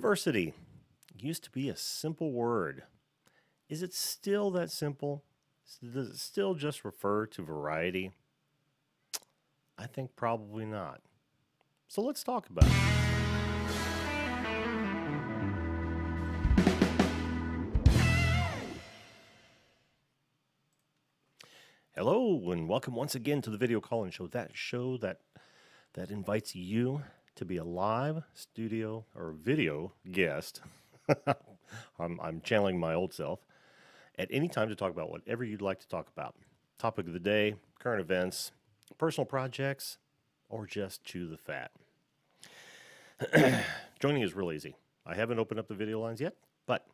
Diversity used to be a simple word. Is it still that simple? Does it still just refer to variety? I think probably not. So let's talk about it. Hello and welcome once again to the Video Call-In Show. That show that invites you to be a live studio or video guest. I'm channeling my old self at any time to talk about whatever you'd like to talk about. Topic of the day, current events, personal projects, or just chew the fat. Joining is real easy. I haven't opened up the video lines yet, but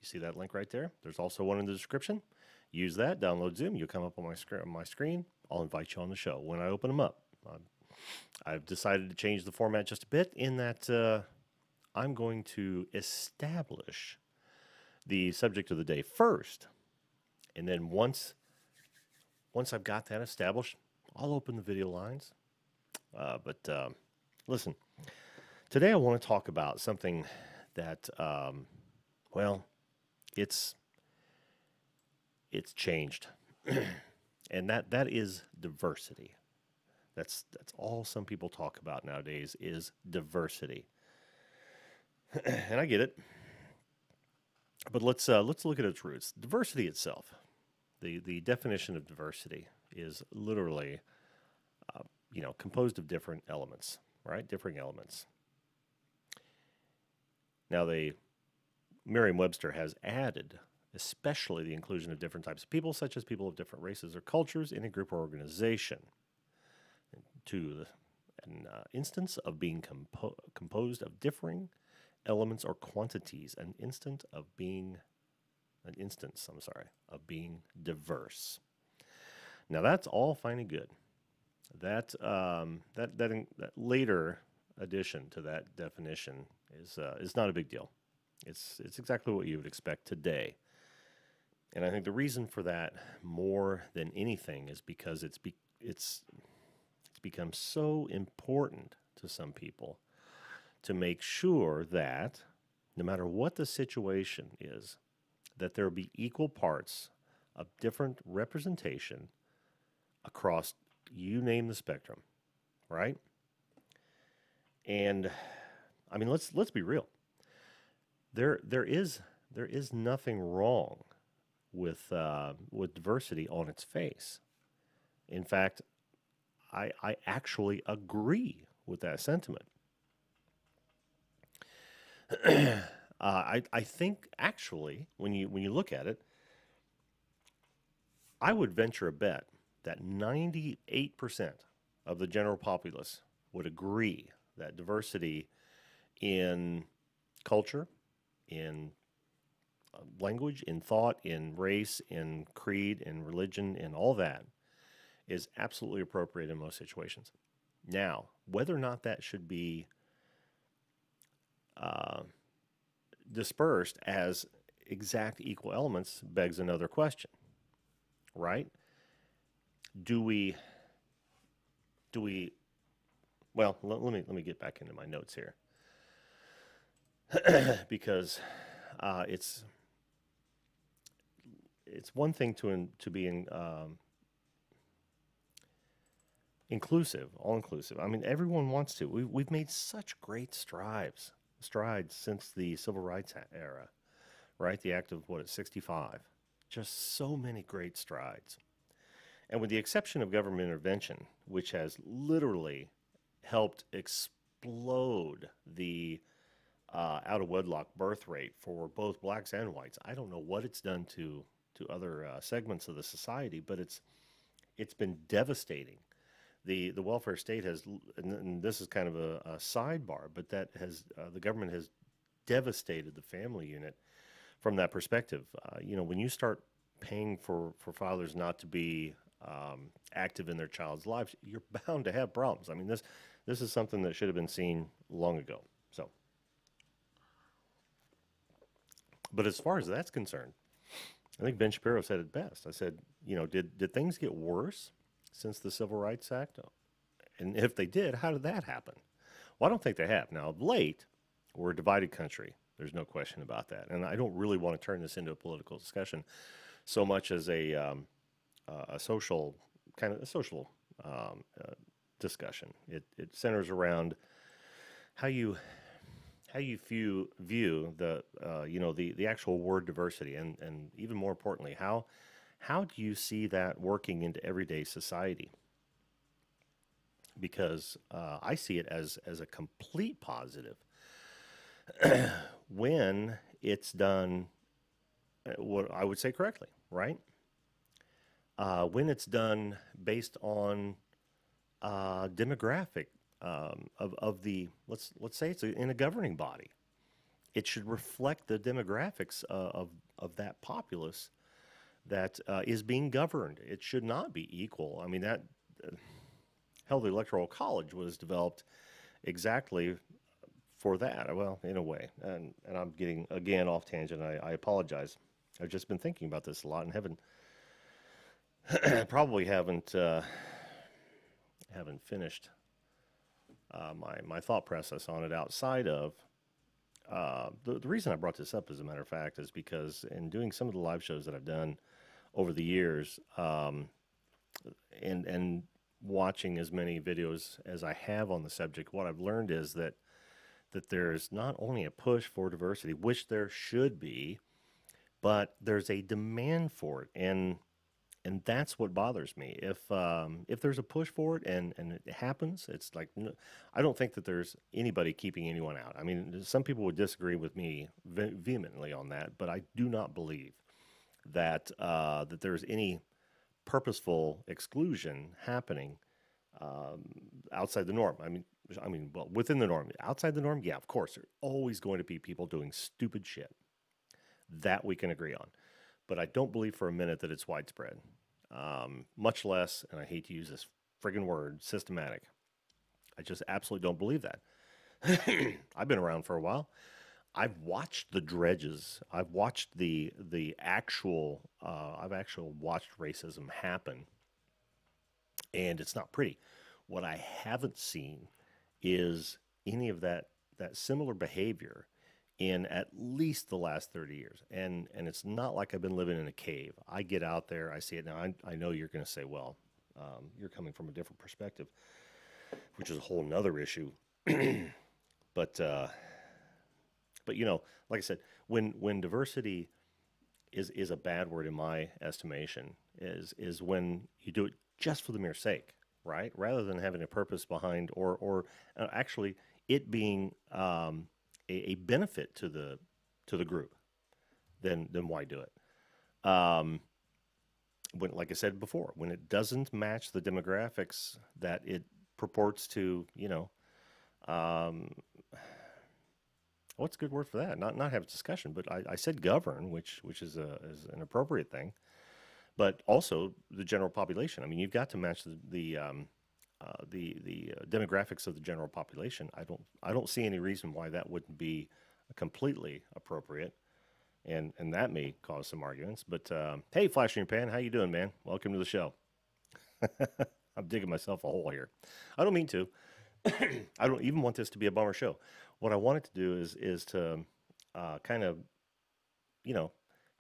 you see that link right there? There's also one in the description. Use that, download Zoom, you'll come up on my screen. I'll invite you on the show when I open them up. I've decided to change the format just a bit in that I'm going to establish the subject of the day first. And then once I've got that established, I'll open the video lines. Listen, today I want to talk about something that, it's changed. And that is diversity. That's all some people talk about nowadays is diversity. And I get it. But let's look at its roots. Diversity itself. The definition of diversity is literally composed of different elements, right? Differing elements. Now the Merriam-Webster has added especially the inclusion of different types of people, such as people of different races or cultures in a group or organization, to an instance of being composed of differing elements or quantities, an instance of being diverse. Now that's all fine and good. That later addition to that definition is not a big deal. It's exactly what you would expect today. And I think the reason for that more than anything is because it's become so important to some people to make sure that no matter what the situation is, that there be equal parts of different representation across, you name the spectrum, right? And I mean, let's be real. There is nothing wrong with diversity on its face. In fact, I actually agree with that sentiment. I think actually, when you look at it, I would venture a bet that 98% of the general populace would agree that diversity in culture, in language, in thought, in race, in creed, in religion, in all that is absolutely appropriate in most situations. Now, whether or not that should be dispersed as exact equal elements begs another question, right? Do we? Well, let me get back into my notes here because it's one thing to be inclusive, all inclusive. I mean, everyone wants to. We've made such great strides since the Civil Rights era, right? The Act of 65. Just so many great strides. And with the exception of government intervention, which has literally helped explode the out of wedlock birth rate for both blacks and whites. I don't know what it's done to other segments of the society, but it's been devastating. The welfare state has, and this is kind of a sidebar, but that has the government has devastated the family unit from that perspective. When you start paying for fathers not to be active in their child's lives, you're bound to have problems. I mean, this is something that should have been seen long ago. So, but as far as that's concerned, I think Ben Shapiro said it best. I said, did things get worse since the Civil Rights Act? And if they did, how did that happen? Well, I don't think they have. Now, of late, We're a divided country. There's no question about that. And I don't really want to turn this into a political discussion so much as a social kind of a social discussion. It centers around how you view the the actual word diversity, and even more importantly, how do you see that working into everyday society? Because I see it as a complete positive when it's done what I would say correctly, right? When it's done based on demographic of the let's say it's in a governing body, it should reflect the demographics of that populace that is being governed. It should not be equal. I mean that hell, the Electoral College was developed exactly for that. Well, in a way, and I'm getting again off tangent. I apologize. I've just been thinking about this a lot and haven't probably haven't finished my thought process on it outside of the reason I brought this up, as a matter of fact, is because in doing some of the live shows that I've done over the years, and watching as many videos as I have on the subject, what I've learned is that there's not only a push for diversity, which there should be, but there's a demand for it, and that's what bothers me. If there's a push for it and it happens, it's like I don't think that there's anybody keeping anyone out. I mean, some people would disagree with me vehemently on that, but I do not believe that that there's any purposeful exclusion happening outside the norm. Well, within the norm, outside the norm, yeah, of course, there's always going to be people doing stupid shit. That we can agree on. But I don't believe for a minute that it's widespread. Much less, and I hate to use this friggin' word, systematic. I just absolutely don't believe that. I've been around for a while. I've watched the dredges. I've watched the actual. I've actually watched racism happen, and it's not pretty. What I haven't seen is any of that similar behavior in at least the last 30 years. And it's not like I've been living in a cave. I get out there, I see it. Now, I know you're going to say, well, you're coming from a different perspective, which is a whole nother issue. But like I said, when diversity is a bad word in my estimation, is when you do it just for the mere sake, right? Rather than having a purpose behind, or actually it being a benefit to the group, then why do it? When, like I said before, when it doesn't match the demographics that it purports to, what's a good word for that? Not have a discussion, but I said govern, which is an appropriate thing, but also the general population. I mean, you've got to match the demographics of the general population. I don't see any reason why that wouldn't be completely appropriate, and that may cause some arguments. But hey, Flash in Your Pan, how you doing, man? Welcome to the show. I'm digging myself a hole here. I don't mean to. I don't even want this to be a bummer show. What I wanted to do is to kind of,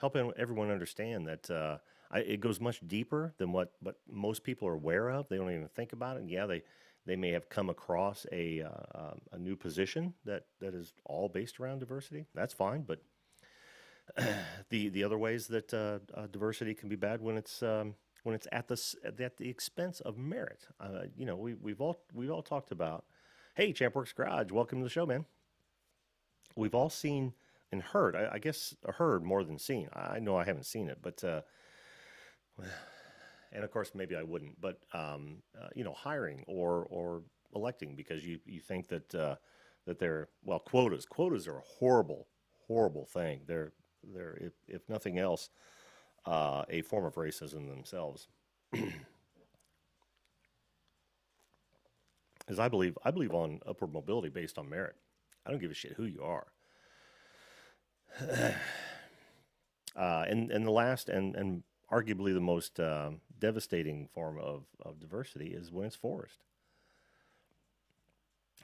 help everyone understand that it goes much deeper than what most people are aware of. They don't even think about it. And yeah, they may have come across a new position that is all based around diversity. That's fine, but the other ways that diversity can be bad when it's at the expense of merit. We've all talked about. Hey, Champworks Garage, welcome to the show, man. We've all seen and heard. I guess heard more than seen. I know I haven't seen it, but and of course maybe I wouldn't. But hiring or electing because you think that that they're quotas. Quotas are a horrible thing. They're if nothing else a form of racism themselves. Because I believe on upward mobility based on merit. I don't give a shit who you are. And the last and arguably the most devastating form of diversity is when it's forced.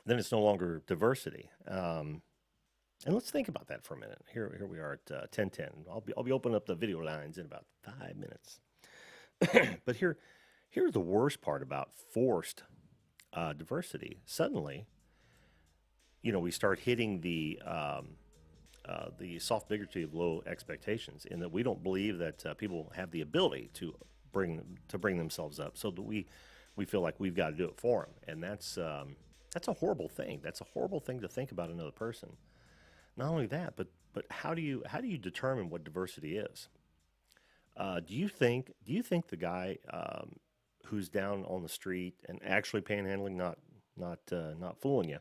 Then it's no longer diversity. And let's think about that for a minute. Here we are at 10:10. I'll be opening up the video lines in about 5 minutes. But here's the worst part about forced diversity. Suddenly, we start hitting the soft bigotry of low expectations, in that we don't believe that people have the ability to bring themselves up, so that we feel like we've got to do it for them, and that's a horrible thing. That's a horrible thing to think about another person. Not only that, but how do you determine what diversity is? Do you think the guy who's down on the street and actually panhandling, not fooling you,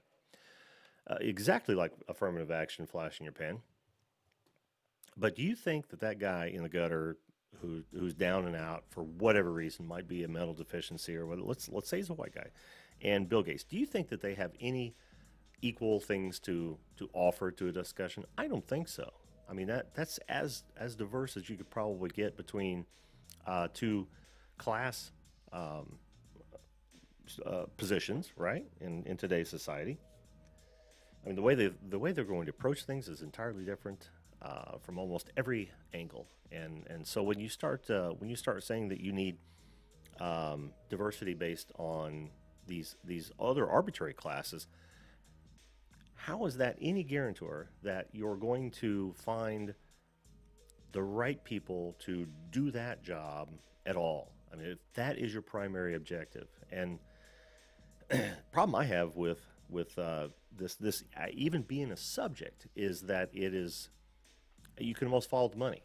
exactly like affirmative action, flashing your pen? But do you think that guy in the gutter who's down and out for whatever reason, might be a mental deficiency or what? Let's say he's a white guy, and Bill Gates. Do you think that they have any equal things to offer to a discussion? I don't think so. I mean, that's as diverse as you could probably get between two class positions, right? In today's society. I mean, the way they're going to approach things is entirely different from almost every angle, and so when you start saying that you need diversity based on these other arbitrary classes, how is that any guarantor that you're going to find the right people to do that job at all? I mean, if that is your primary objective, and problem I have with this even being a subject is that you can almost follow the money.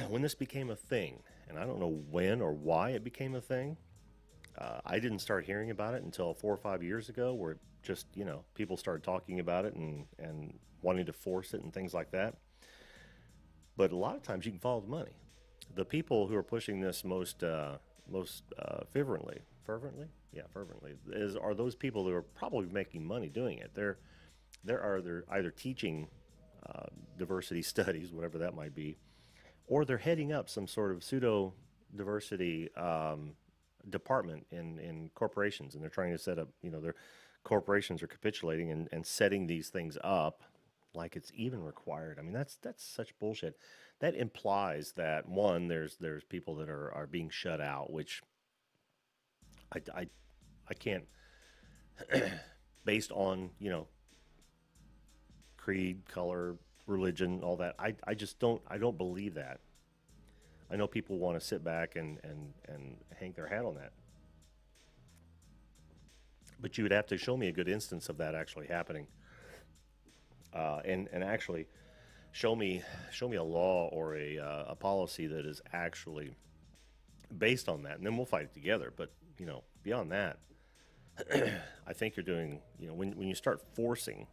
When this became a thing, and I don't know when or why it became a thing, I didn't start hearing about it until 4 or 5 years ago, where just people started talking about it and wanting to force it and things like that. But a lot of times you can follow the money. The people who are pushing this most fervently, are those people who are probably making money doing it. They're either teaching diversity studies, whatever that might be, or they're heading up some sort of pseudo diversity department in corporations, and they're trying to set up. Their corporations are capitulating and setting these things up like it's even required. I mean, that's such bullshit. That implies that, one, there's people that are being shut out, which I can't, based on creed, color, religion, all that. I just don't believe that. I know people want to sit back and hang their hat on that, but you would have to show me a good instance of that actually happening, and actually show me a law or a policy that is actually based on that, and then we'll fight it together. But beyond that, I think you're doing when you start forcing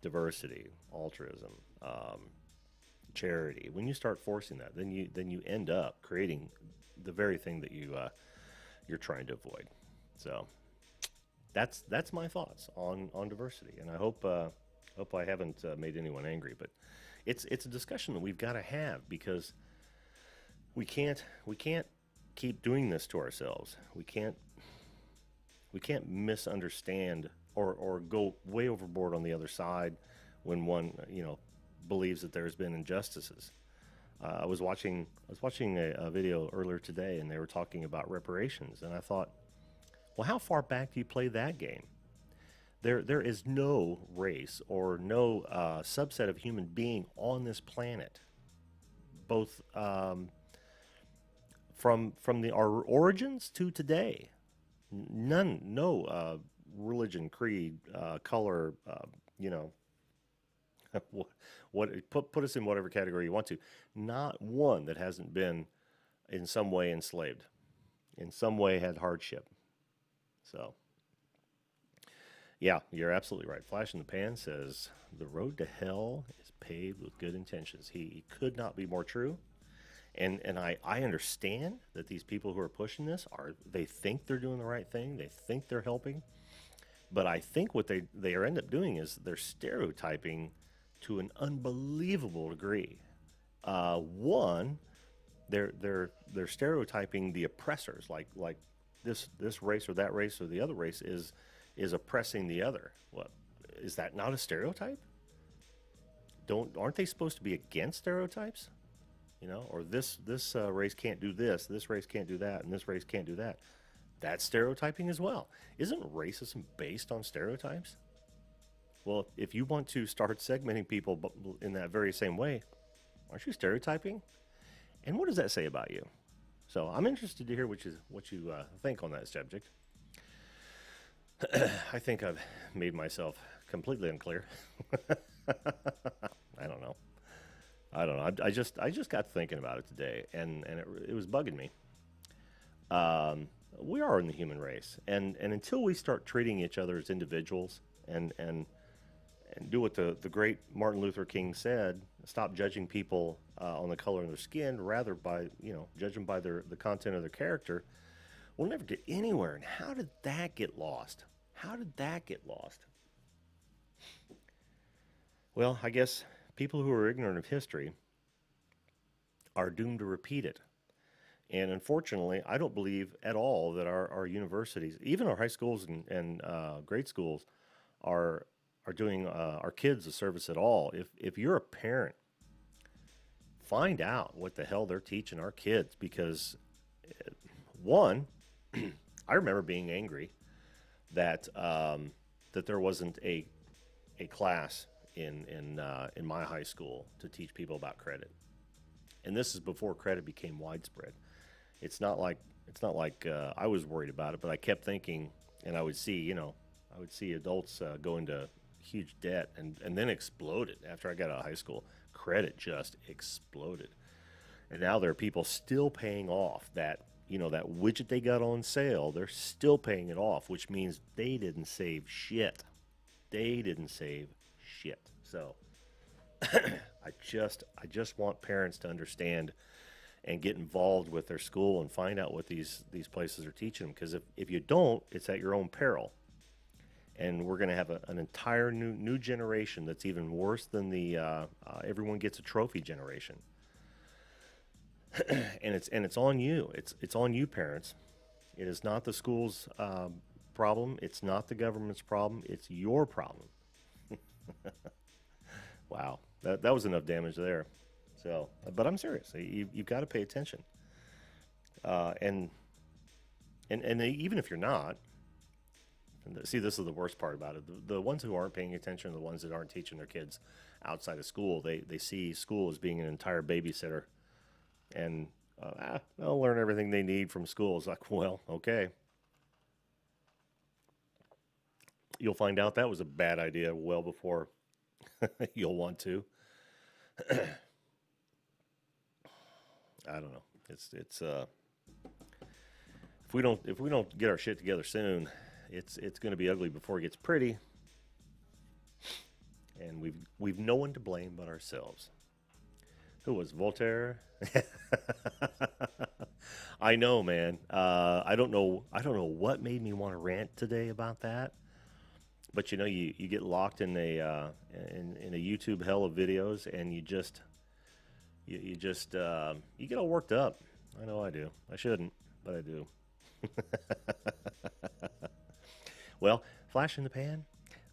diversity, altruism, charity. When you start forcing that, then you end up creating the very thing that you're trying to avoid. So that's my thoughts on diversity, and I hope I haven't made anyone angry. But it's a discussion that we've got to have, because we can't keep doing this to ourselves. We can't misunderstand or go way overboard on the other side when one believes that there's been injustices. I was watching a video earlier today, and they were talking about reparations, and I thought, well, how far back do you play that game? There is no race or no subset of human being on this planet, both from our origins to today. No religion, creed, color, put us in whatever category you want to. Not one that hasn't been in some way enslaved, in some way had hardship. So, yeah, you're absolutely right. Flash in the Pan says the road to hell is paved with good intentions. He could not be more true. And I understand that these people who are pushing this they think they're doing the right thing. They think they're helping. But I think what they end up doing is they're stereotyping to an unbelievable degree. One, they're stereotyping the oppressors, like this race or that race or the other race is oppressing the other. Well, is that not a stereotype? Aren't they supposed to be against stereotypes? You know, or this race can't do this race can't do that, and this race can't do that. That's stereotyping as well. Isn't racism based on stereotypes? Well, if you want to start segmenting people in that very same way, aren't you stereotyping? And what does that say about you? So I'm interested to hear what you think on that subject. I think I've made myself completely unclear. I don't know. I don't know. I just got thinking about it today, and it was bugging me. We are in the human race, and until we start treating each other as individuals, and do what the great Martin Luther King said, stop judging people on the color of their skin, rather by judge them by the content of their character, we'll never get anywhere. And how did that get lost? How did that get lost? Well, I guess people who are ignorant of history are doomed to repeat it. And unfortunately, I don't believe at all that our universities, even our high schools and grade schools, are doing our kids a service at all. If you're a parent, find out what the hell they're teaching our kids, because one, I remember being angry that that there wasn't a class in my high school to teach people about credit, and this is before credit became widespread. It's not like I was worried about it, but I kept thinking, and I would see adults go into huge debt and then exploded after I got out of high school. Credit just exploded, and now there are people still paying off that that widget they got on sale. They're still paying it off, which means they didn't save shit. They didn't save shit. So I just want parents to understand and get involved with their school and find out what these places are teaching them. Because if you don't, it's at your own peril. And we're going to have an entire new generation that's even worse than the everyone gets a trophy generation. and it's on you. It's on you, parents. It is not the school's problem. It's not the government's problem. It's your problem. Wow, that was enough damage there. So, but I'm serious. You've got to pay attention. And even if you're not, see, this is the worst part about it. The ones who aren't paying attention are the ones that aren't teaching their kids outside of school. They see school as being an entire babysitter, and they'll learn everything they need from school. It's like, well, okay. You'll find out that was a bad idea well before you'll want to. I don't know. It's if we don't get our shit together soon, it's going to be ugly before it gets pretty. And we've no one to blame but ourselves. Who was Voltaire? I know, man. I don't know what made me want to rant today about that. But you get locked in a YouTube hell of videos, and you get all worked up. I know I do. I shouldn't, but I do. Well, flash in the pan.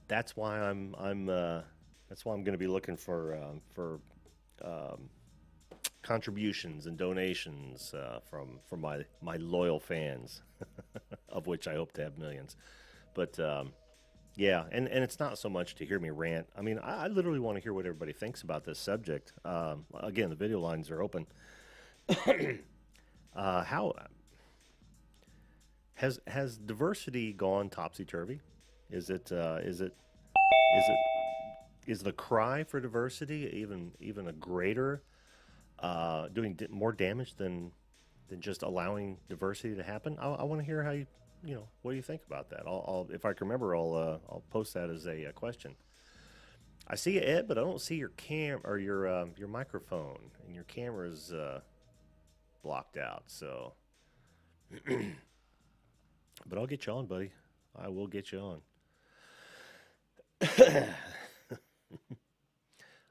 That's why I'm going to be looking for contributions and donations from my loyal fans, of which I hope to have millions. But yeah, and it's not so much to hear me rant. I mean, I literally want to hear what everybody thinks about this subject. Again, the video lines are open. How has diversity gone topsy-turvy? Is the cry for diversity even a greater, doing more damage than just allowing diversity to happen? I want to hear how what do you think about that? I'll if I can remember, I'll post that as a question. I see you, Ed, but I don't see your or your microphone, and your camera's blocked out. So, but I'll get you on, buddy. I will get you on.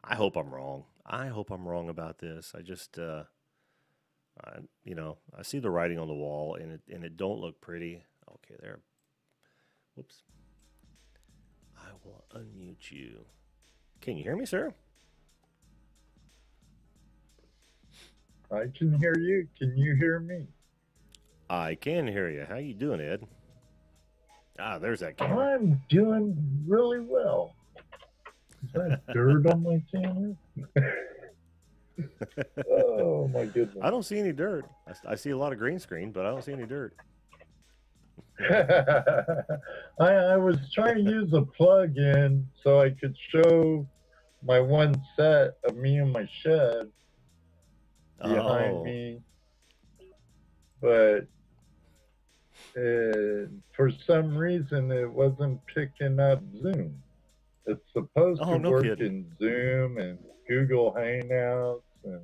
I hope I'm wrong. I hope I'm wrong about this. I just, I see the writing on the wall, and it don't look pretty. Okay, there. Whoops. I will unmute you. Can you hear me, sir? I can hear you. Can you hear me? I can hear you. How you doing, Ed? Ah, there's that camera. I'm doing really well. Is that dirt on my camera? Oh my goodness. I don't see any dirt. I see a lot of green screen, but I don't see any dirt. I was trying to use a plug-in so I could show my one set of me and my shed behind Oh, me, but for some reason it wasn't picking up Zoom. It's supposed to oh, no work kidding. in Zoom and Google Hangouts, and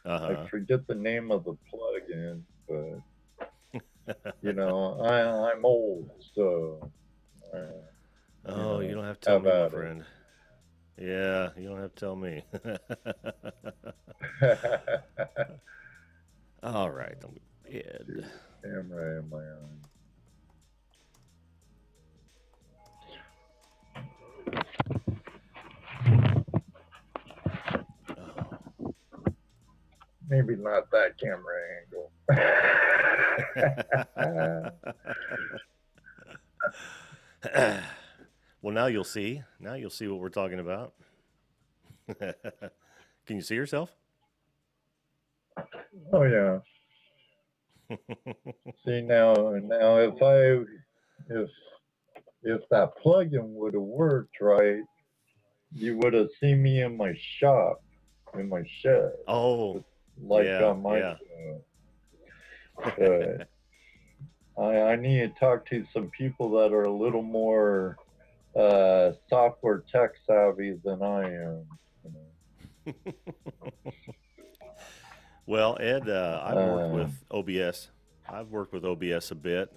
I Uh forget the name of the plugin, but I'm old, so uh, Oh, you don't have to how tell me, my about it? friend. Yeah, you don't have to tell me. All right, Ed. Whose camera am I on? Oh. Maybe not that camera angle. Well, now you'll see. Now you'll see what we're talking about. Can you see yourself? Oh yeah. See now if if that plugin would have worked right, you would have seen me in my shop, in my shed, Oh, like yeah, on my yeah. but I need to talk to some people that are a little more software tech savvy than I am. You Well, Ed, I've worked know. with OBS. I've worked with OBS a bit.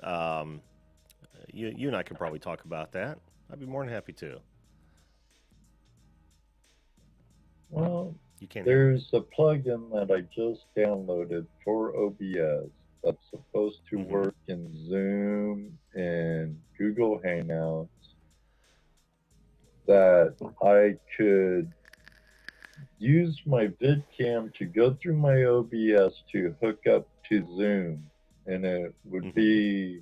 You and I can probably talk about that. I'd be more than happy to. Well, You can't hear me. there's a plugin that I just downloaded for OBS that's supposed to Mm-hmm. work in Zoom and Google Hangouts that I could use my VidCam to go through my OBS to hook up to Zoom, and it would Mm-hmm. be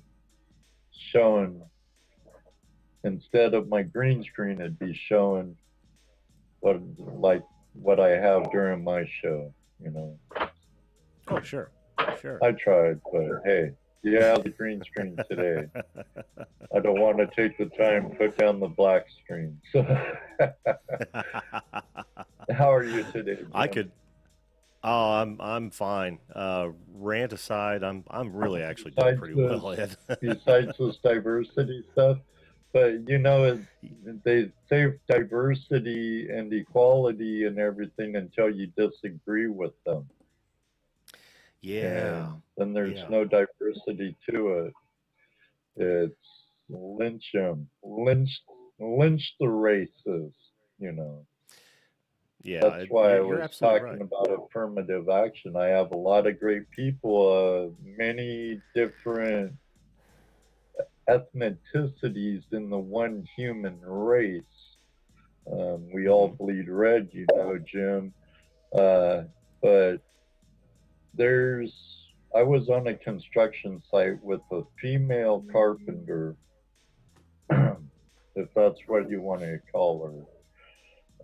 showing instead of my green screen, it'd be showing what I have during my show. You know, Oh, sure, sure. I tried, but hey, you have the green screen today. I don't want to take the time to put down the black screen. So, how are you today, I Jim? could. Oh, I'm fine. Rant aside, I'm really actually doing Besides pretty this, well, Ed. besides this diversity stuff, but they say diversity and equality and everything until you disagree with them, Yeah, and then there's yeah, no diversity to it. It's lynch them, lynch the races. You know. yeah. That's why I You're was absolutely talking right. about affirmative action. I have a lot of great people, many different ethnicities in the one human race. We all Mm-hmm. bleed red, Jim. Uh, but there's, I was on a construction site with a female carpenter, if that's what you want to call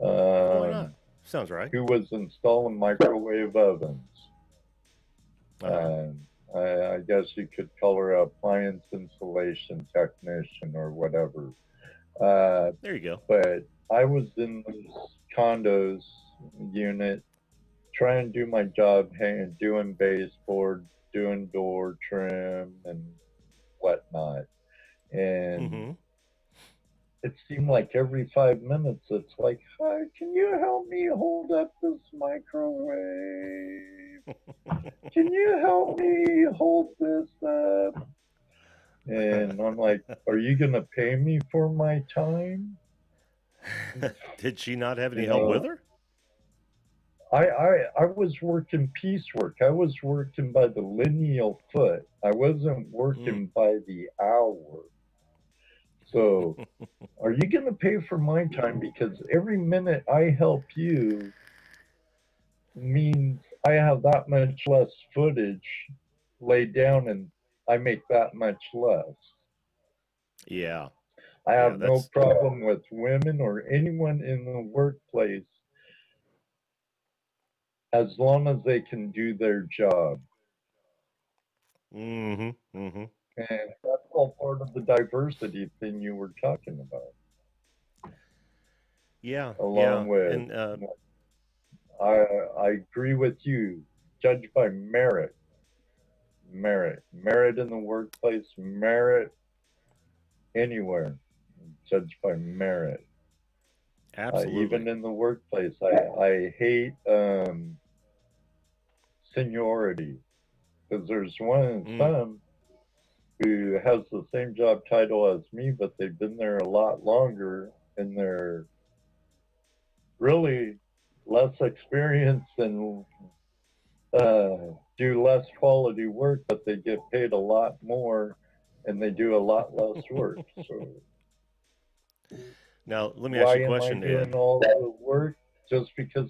Oh, why her, not? Sounds right. who was installing microwave ovens. Uh huh. And I guess you could call her appliance installation technician or whatever. Uh, There you go. but I was in this condos unit trying to do my job, doing baseboard, doing door trim and whatnot. And Mm-hmm. it seemed like every 5 minutes, it's like, hi, can you help me hold up this microwave? Can you help me hold this up? And I'm like, are you going to pay me for my time? Did she not have any You help with know, her? I was working piecework. I was working by the lineal foot. I wasn't Mm. working by the hour. So, are you going to pay for my time? Because every minute I help you means I have that much less footage laid down and I make that much less. Yeah. I Yeah. have no That's, problem with women or anyone in the workplace as long as they can do their job. mm-hmm. Mm-hmm. And that's all part of the diversity thing you were talking about, Yeah. Yeah. along with, And, I, I agree with you, judge by merit, merit in the workplace, merit anywhere, judge by merit. absolutely. Even in the workplace, I hate seniority because there's Mm. some who has the same job title as me, but they've been there a lot longer and they're really less experienced and uh, do less quality work, but they get paid a lot more and they do a lot less work. So Now, let me ask why you a am I question, doing Ed. all the work just because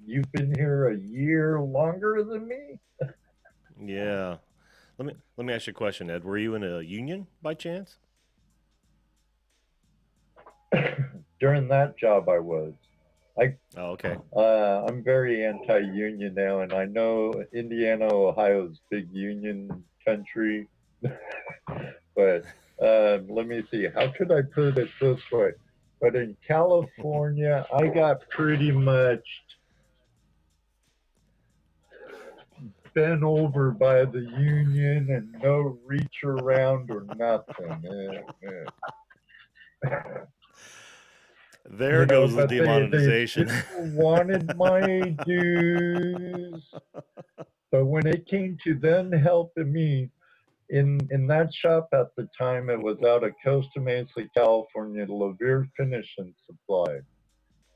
you've been here a year longer than me? Yeah. Let me ask you a question, Ed. Were you in a union by chance? During that job, I was. I Oh, okay. I'm very anti-union now, and I know Indiana, Ohio's big union country, but let me see. How could I put it this way? But in California, I got pretty much bent over by the union and no reach around or nothing. There goes the But they demonetization. still wanted my dues. But when it came to then helping me in that shop at the time, it was out of Costa Mesa, California, Levere Finish and Supply.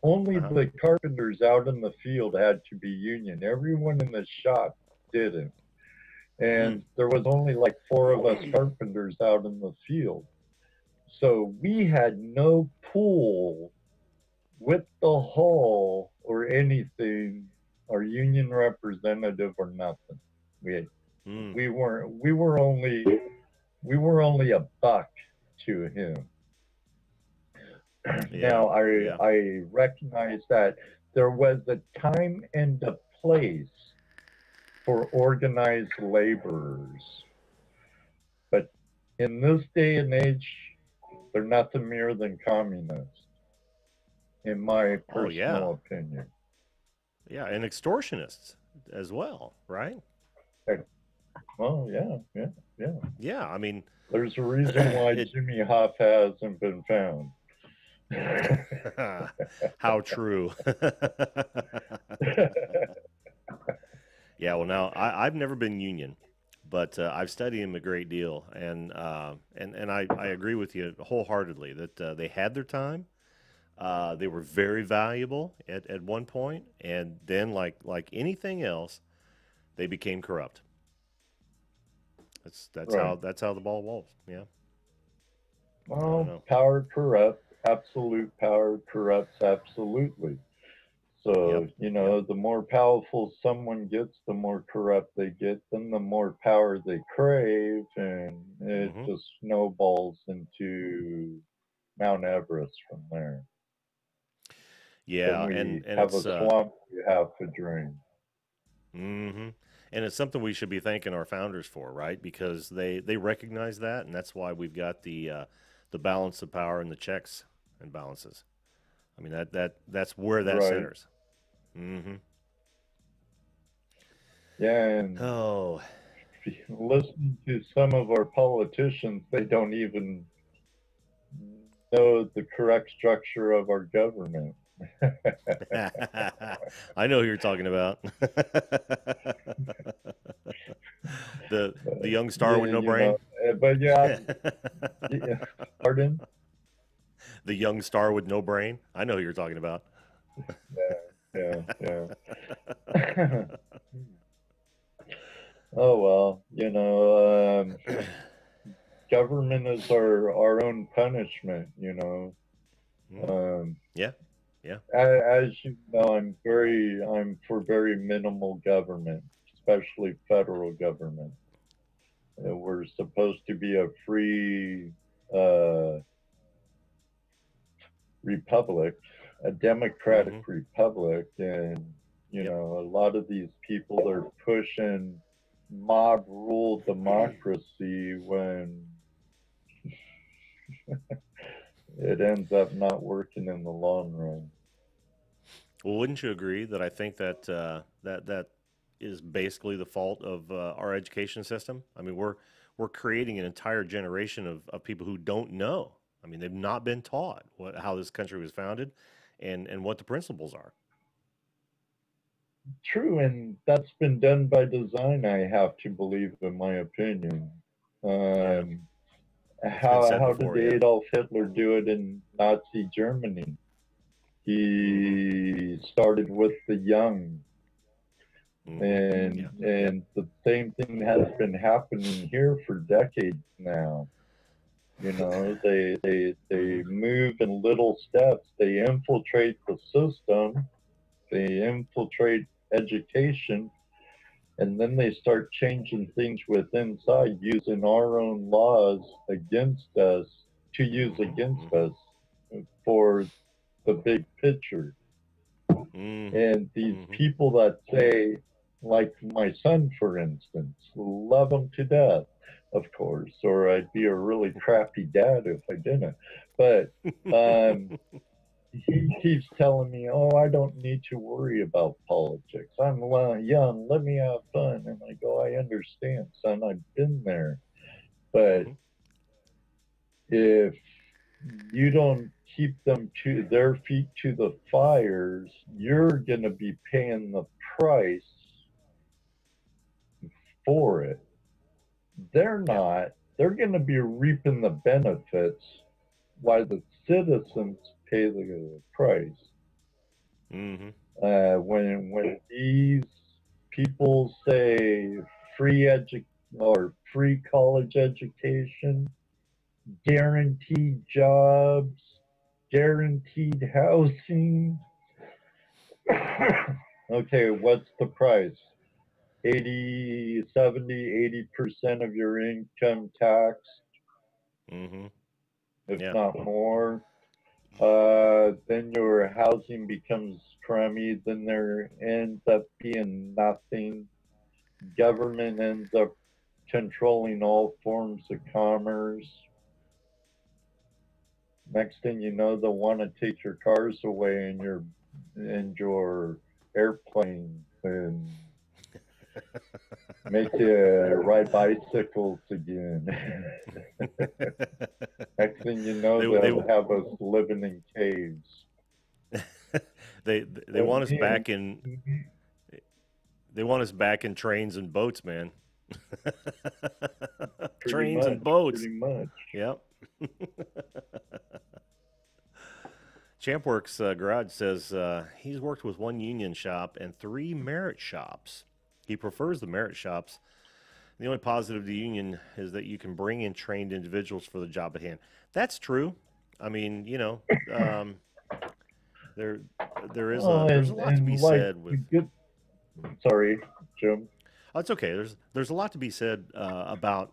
Only Uh-huh. the carpenters out in the field had to be union. Everyone in the shop didn't. Mm. And there was only like four of us carpenters out in the field. So we had no pool with the hall or anything, or union representative or nothing. We Mm. we were only a buck to him. Yeah. Now Yeah. I recognize that there was a time and a place for organized laborers, but in this day and age, they're nothing more than communists, in my Oh, yeah. personal opinion. Yeah. And extortionists as well, right? Well, yeah, yeah, yeah. Yeah. I mean, There's a reason why it. Jimmy Hoff hasn't been found. How true. Yeah. Well, now I've never been union, but I've studied them a great deal, and I agree with you wholeheartedly that they had their time. They were very valuable at one point, and then like anything else, they became corrupt. Right. That's how the ball rolls. Yeah, I don't Well, know. power corrupts. Absolute power corrupts absolutely. Yep, So, yep. the more powerful someone gets, the more corrupt they get, then the more power they crave, and it Hmm. just snowballs into Mount Everest from there. Then Yeah, we and have a it's swamp we have to drain. hmm and it's something we should be thanking our founders for, right? Because they recognize that, and that's why we've got the balance of power and the checks and balances. I mean that's where that Right. centers. Hmm. Yeah, and Oh. listen to some of our politicians, they don't even know the correct structure of our government. I know who you're talking about. The young star Yeah, with no brain. but yeah, yeah, pardon? The young star with no brain. I know who you're talking about. Yeah, yeah. Oh well, government is our own punishment, you know. Mm. Um, Yeah, yeah. as you know, I'm for very minimal government, especially federal government. We're supposed to be a free uh, republic, a democratic Mm-hmm. republic, and you Yep. know, a lot of these people are pushing mob rule democracy when it ends up not working in the long run. Well, wouldn't you agree that I think that that is basically the fault of our education system? I mean, we're creating an entire generation of people who don't know. I mean, they've not been taught how this country was founded, and what the principles are. True, and that's been done by design, I have to believe, in my opinion. Yeah, Um, it's been said how did before. Yeah. Adolf Hitler do it in Nazi Germany? Mm-hmm. He started with the young, Mm-hmm. Yeah. Yep. and the same thing has been happening here for decades now. You know, Mm-hmm. they move in little steps. They infiltrate the system. They infiltrate education, and then they start changing things with inside, using our own laws against us to use Mm-hmm. against Mm-hmm. us for the big picture. Mm-hmm. And these Mm-hmm. people that say, like my son, for instance, love him to death, of course, or I'd be a really crappy dad if I didn't. But um, he keeps telling me, "Oh, I don't need to worry about politics. I'm young. Let me have fun." And I go, "I understand, son. I've been there. But Mm-hmm. if you don't keep them to their feet to the fires, you're going to be paying the price for it. They're Yeah. not. They're going to be reaping the benefits while the citizens pay the price." Mm-hmm. When these people say free or free college education, guaranteed jobs, guaranteed housing, okay, what's the price? 80, 70, 80% of your income tax, Mm-hmm. if Yeah. not more. Then your housing becomes crummy. Then there ends up being nothing. Government ends up controlling all forms of commerce. Next thing you know, they'll want to take your cars away and your airplanes and make you ride bicycles again. Next thing you know, they they'll have us living in caves. they But want us man, back in they want us back in trains and boats, man. pretty Trains much, and boats. pretty much. Yep. Champworks Garage says he's worked with one union shop and three merit shops. He prefers the merit shops. The only positive of the union is that you can bring in trained individuals for the job at hand. That's true. I mean, there Oh, there's a lot to be and like said the with. good. Sorry, Jim. Oh, it's okay. There's a lot to be said about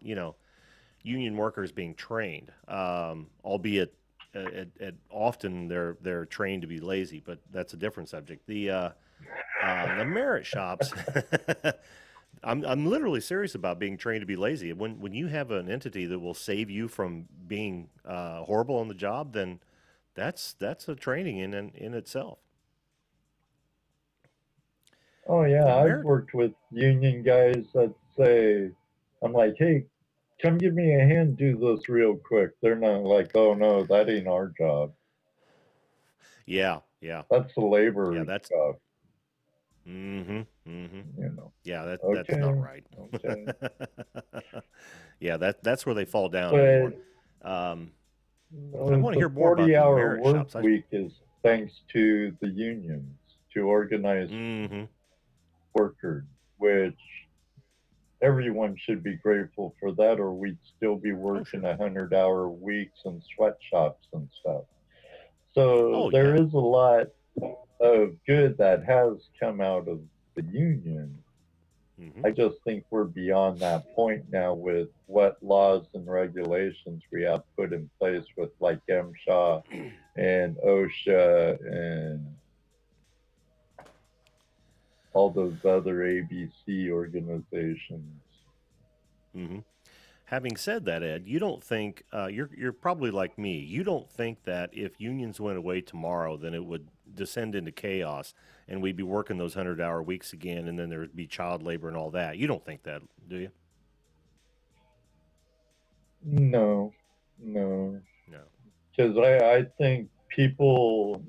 union workers being trained, albeit often they're trained to be lazy, but that's a different subject. The merit shops. I'm literally serious about being trained to be lazy. When you have an entity that will save you from being horrible on the job, then that's a training in itself. Oh The yeah, I've merit, worked with union guys that say, I'm like, hey, come give me a hand, do this real quick. They're not like, oh no, that ain't our job. yeah, yeah, That's the yeah. labor That's job, mm-hmm, mm-hmm. you know. Yeah, that's not Okay, right. okay. Yeah, that's where they fall down But anymore. Um, I want to the hear more about the 40-hour merit work shops. I week is thanks to the unions to organize mm-hmm, workers, which everyone should be grateful for that, or we'd still be Oh, working sure. 100-hour weeks in sweatshops and stuff. So Oh, there yeah. is a lot of good that has come out of the union. Hmm. I just think we're beyond that point now with what laws and regulations we have put in place with like MSHA and OSHA and all those other ABC organizations. Hmm. Having said that, Ed, you don't think you're probably like me. You don't think that if unions went away tomorrow, then it would descend into chaos, and we'd be working those 100-hour weeks again, and then there would be child labor and all that. You don't think that, do you? No, no, No. because I think people,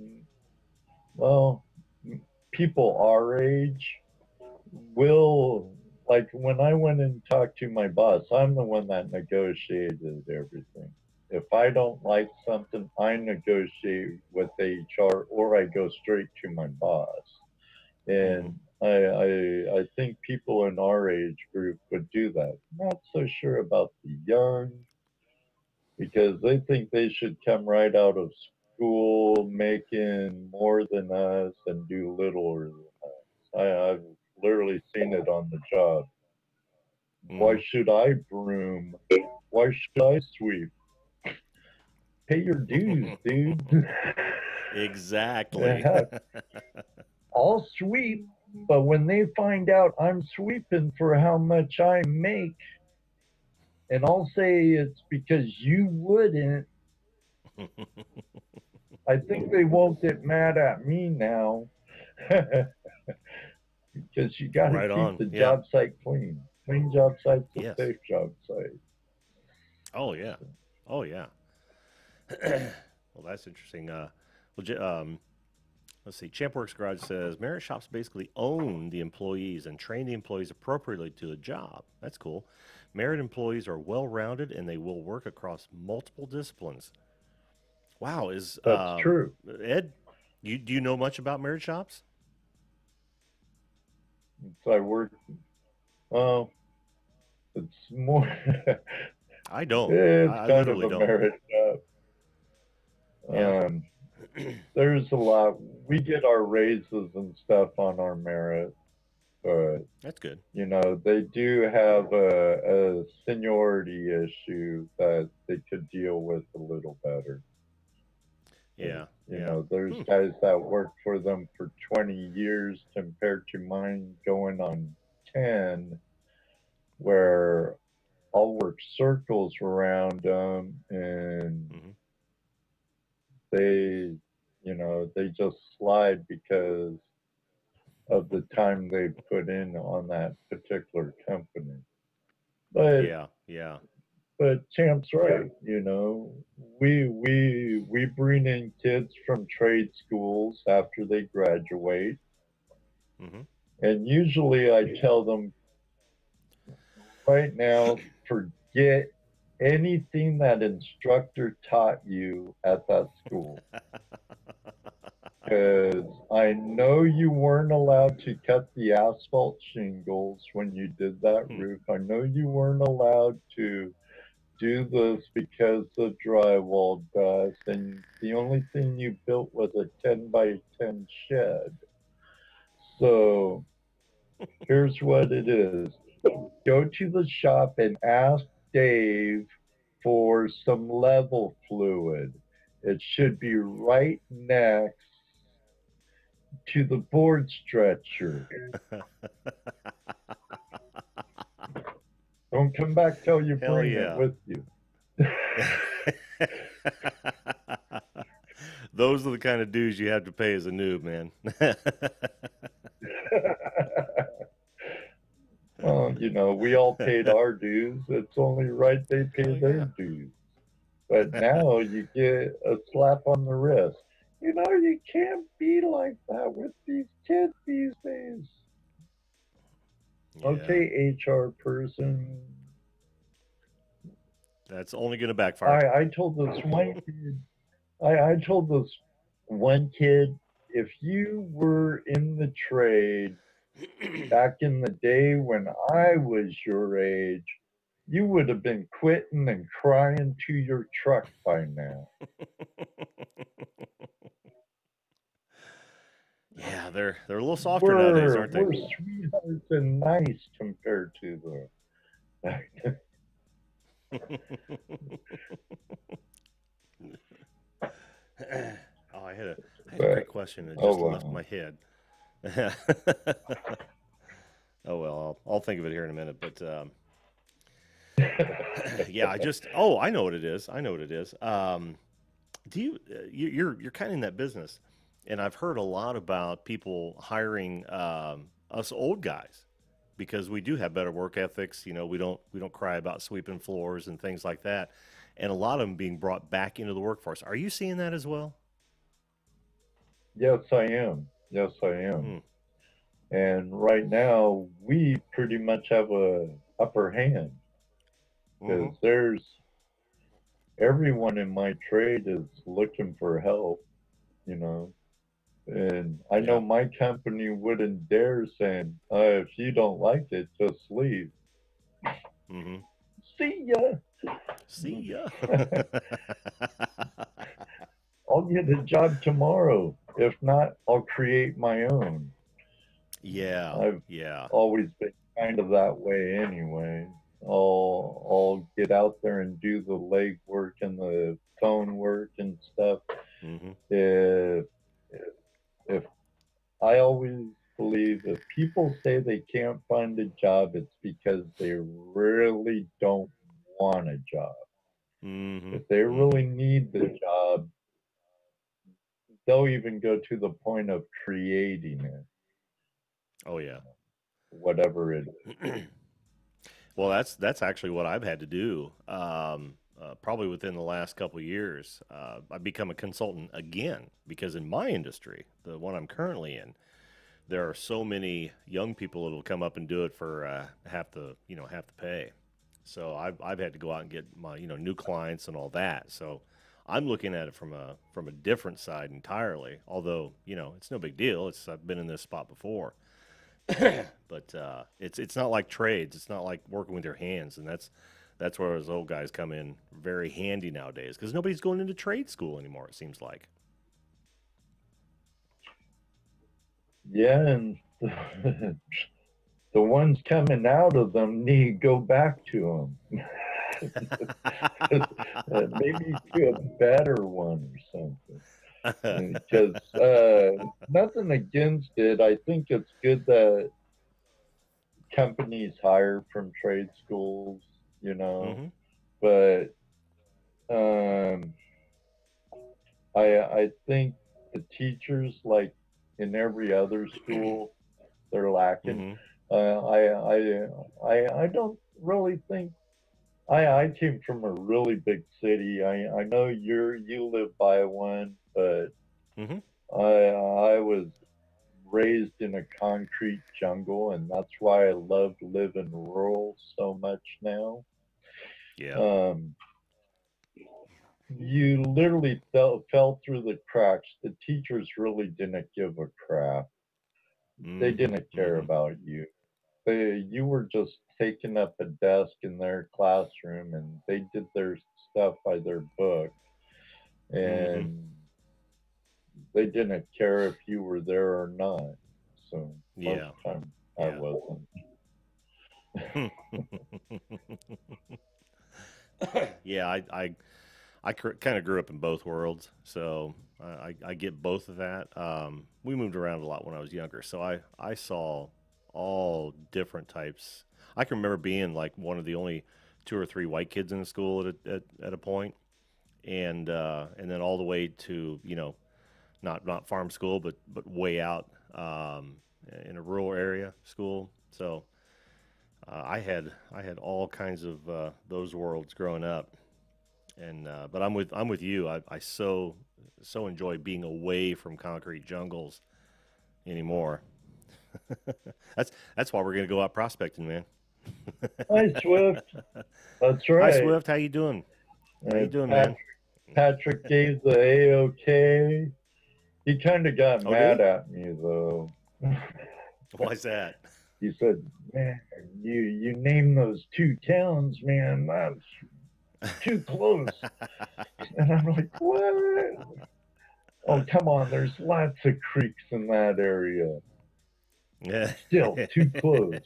well, people our age will, like when I went and talked to my boss, I'm the one that negotiated everything. If I don't like something, I negotiate with HR or I go straight to my boss. Hmm. And I think people in our age group would do that. Not so sure about the young because they think they should come right out of school making more than us and do littler than us. I've literally seen it on the job. Why Hmm. should I broom? Why should I sweep? Pay your dues, dude. Exactly. Yeah, I'll sweep, but when they find out I'm sweeping for how much I make, and I'll say it's because you wouldn't, I think they won't get mad at me now. Because you got to Right keep on. the Yeah. job site clean. Clean job site's a Yes. safe job site. Oh, yeah. So, Oh, yeah. Well, that's interesting. Let's see. Champworks Garage says merit shops basically own the employees and train the employees appropriately to the job. That's cool. Merit employees are well rounded and they will work across multiple disciplines. Wow, is that's true. Ed? Do you know much about merit shops? So I work, well, it's more, I don't. it's I kind of literally a don't. merit job. Yeah. Um, there's a lot. We get our raises and stuff on our merit, but That's good. they do have a seniority issue that they could deal with a little better. Yeah. Yeah. There's Hmm. guys that work for them for 20 years compared to mine going on 10, where I'll work circles around them and Hmm. they, they just slide because of the time they put in on that particular company. But Yeah. Yeah. Champ's right. We bring in kids from trade schools after they graduate, Hmm. and usually I tell them right now, forget anything that instructor taught you at that school. Because I know you weren't allowed to cut the asphalt shingles when you did that Hmm. roof. I know you weren't allowed to do this because of drywall dust, and the only thing you built was a 10 by 10 shed. So here's what it is: go to the shop and ask Dave for some level fluid. It should be right next to the board stretcher. Don't come back till you Hell bring it yeah. with you. Those are the kind of dues you have to pay as a noob, man. Well, we all paid our dues. It's only right they pay Hell their yeah. dues. But now you get a slap on the wrist. You can't be like that with these kids these days. Yeah. Okay, HR person. That's only going to backfire. I told this one kid, I told this one kid, if you were in the trade Back in the day when I was your age, you would have been quitting and crying to your truck by now. Yeah, they're a little softer nowadays, We're aren't they? we're sweethearts and nice compared to the. Oh, I had a great But question that oh just left well. my head. Oh well, I'll think of it here in a minute. But yeah, I know what it is. I know what it is. Do you're kind of in that business, and I've heard a lot about people hiring us old guys because we do have better work ethics. You know, we don't cry about sweeping floors and things like that, and a lot of them being brought back into the workforce. Are you seeing that as well? Yes, I am. Yes, I am. Hmm. And right now, we pretty much have a upper hand Mm-hmm. because there's everyone in my trade is looking for help, you know. And I know Yeah. my company wouldn't dare saying, if you don't like it, just leave. Mm-hmm. See ya. See ya. I'll get a job tomorrow. If not, I'll create my own. Yeah. I've Yeah. always been kind of that way anyway. I'll get out there and do the leg work and the phone work and stuff. Mm-hmm. If if I always believe if people say they can't find a job, it's because they really don't want a job. Mm-hmm. If they Mm-hmm. really need the job, they'll even go to the point of creating it, Oh yeah. whatever it is. Well, that's actually what I've had to do. Probably within the last couple of years, I've become a consultant again because in my industry, the one I'm currently in, there are so many young people that'll come up and do it for half the pay. So I've had to go out and get my new clients and all that. So I'm looking at it from a different side entirely. Although it's no big deal. I've been in this spot before. But it's not like trades. It's not like working with your hands, and that's where those old guys come in very handy nowadays because nobody's going into trade school anymore. It seems like. Yeah, and the ones coming out of them need to go back to them. Maybe to a better one or something. Because nothing against it. I think it's good that companies hire from trade schools, you know. Hmm. But um, I think the teachers, like in every other school, they're lacking. Hmm. I don't really think I came from a really big city. I know you live by one, but Hmm. I was raised in a concrete jungle, and that's why I love living rural so much now. Yeah. Um, you literally fell through the cracks. The teachers really didn't give a crap. They Hmm. didn't care Hmm. about you. You were just taking up a desk in their classroom, and they did their stuff by their book, Hmm. and they didn't care if you were there or not. So most Yeah. of the time I Yeah. wasn't. Yeah. I kind of grew up in both worlds, so I get both of that. We moved around a lot when I was younger, so I saw all different types. I can remember being like one of the only two or three white kids in the school at a point, and then all the way to not farm school, but way out in a rural area school. So I had all kinds of those worlds growing up, and but I'm with you. I so enjoy being away from concrete jungles anymore. That's why we're gonna go out prospecting, man. Hi, Swift. That's Hi right. Swift, how you doing? How you doing, Patrick, man? Patrick gave the A-OK. He kind of got Oh, did mad he? at me though. Why's that? He said, "Man, you name those two towns, man. That's too close." And I'm like, "What? Oh, come on. There's lots of creeks in that area. Yeah. Still too close."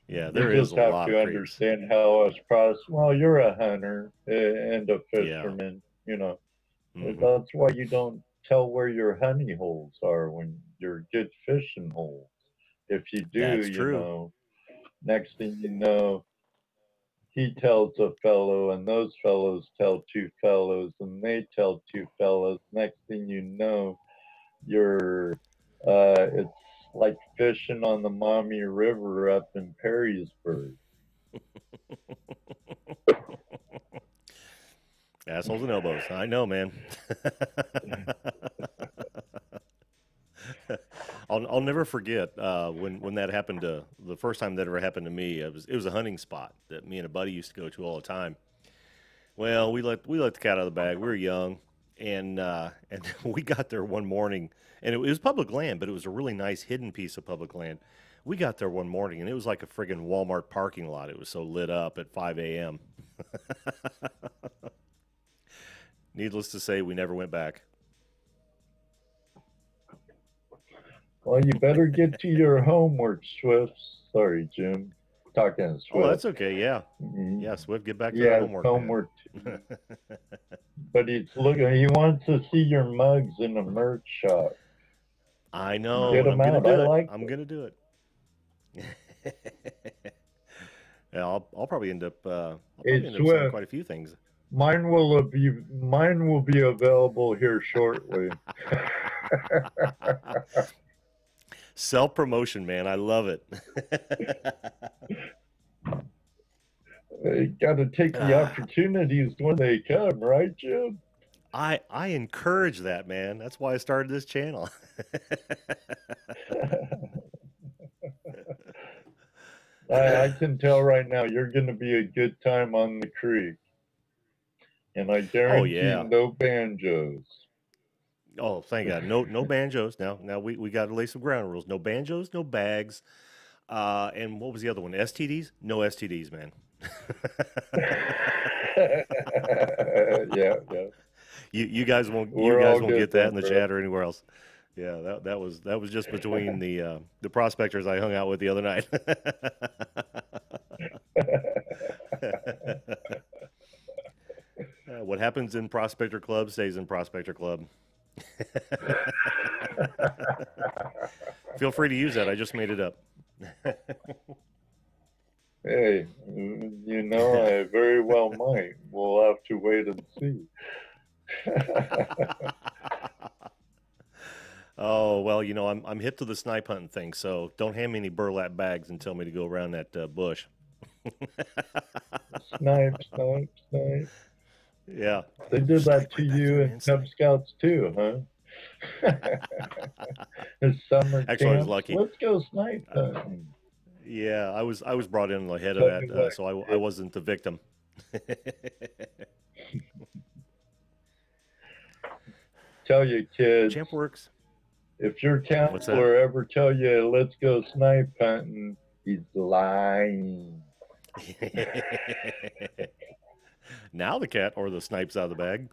Yeah, You there is just a have lot of to creeks. understand how us process. Well, you're a hunter and a Yeah. fisherman. Hmm. That's why you don't tell where your honey holes are when you're good fishing holes. If you do, That's true. next thing you know, he tells a fellow, and those fellows tell two fellows, and they tell two fellows. Next thing you know, you're it's like fishing on the Maumee River up in Perrysburg. Assholes and elbows. I know, man. I'll never forget when that happened to the first time that ever happened to me. It was a hunting spot that me and a buddy used to go to all the time. Well, we let the cat out of the bag. We were young, and we got there one morning, and it was public land, but it was a really nice hidden piece of public land. We got there one morning, and it was like a friggin' Walmart parking lot. It was so lit up at 5 a.m. Needless to say, we never went back. Well, you better get to your homework, Swift. Sorry, Jim. Talking Oh, Swift. that's okay. Yeah, Mhm. yeah. Swift, get back He to that has homework, man. homework too, but he's looking. He wants to see your mugs in the merch shop. I know, Get and them I'm gonna out. I do it. like I'm them. gonna do it. Yeah, I'll probably end up. I'll Hey, probably end up selling Swift. quite a few things. Mine will be available here shortly. Self promotion, man. I love it. You got to take the Ah, opportunities when they come, right, Jim? I encourage that, man. That's why I started this channel. I can tell right now you're going to be a good time on the creek, and I Oh guarantee yeah. no banjos. Oh, thank God. No banjos. Now we got to lay some ground rules. No banjos, no bags. And what was the other one? STDs? No STDs, man. Yeah, yeah. You guys won't We're all get good that then, in the bro. chat or anywhere else. Yeah, that was just between the prospectors I hung out with the other night. What happens in Prospector Club stays in Prospector Club. Feel free to use that. I just made it up. Hey, I very well might. We'll have to wait and see. Oh well, I'm hip to the snipe hunting thing, so don't hand me any burlap bags and tell me to go around that bush. Snipe, snipe, snipe. Yeah, They did that snipe to right back you there, in man. Cub Snipe. Scouts too, huh? The summer Actually, I was camps. lucky. Let's go snipe Uh, hunting. yeah, I was brought in ahead of Tell me that, what, so I kid. wasn't the victim. Tell your kids, Champ works. if your What's that? counselor ever tell you, let's go snipe hunting, he's lying. Now the cat or the snipes out of the bag.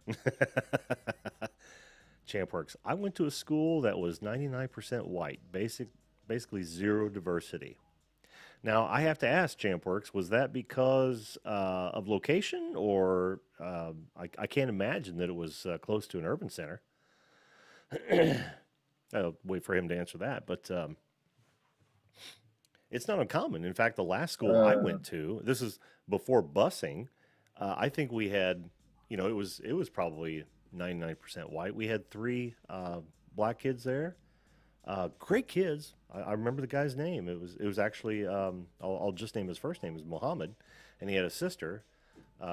Champ works. I went to a school that was 99% white, basically zero diversity. Now I have to ask Champworks, was that because of location, or I can't imagine that it was close to an urban center. I'll wait for him to answer that, but it's not uncommon. In fact, the last school I Uh, went to, this is before busing. I think we had, it was probably 99% white. We had three black kids there. Great kids. I remember the guy's name. It was actually I'll just name his first name is Mohammed, and he had a sister,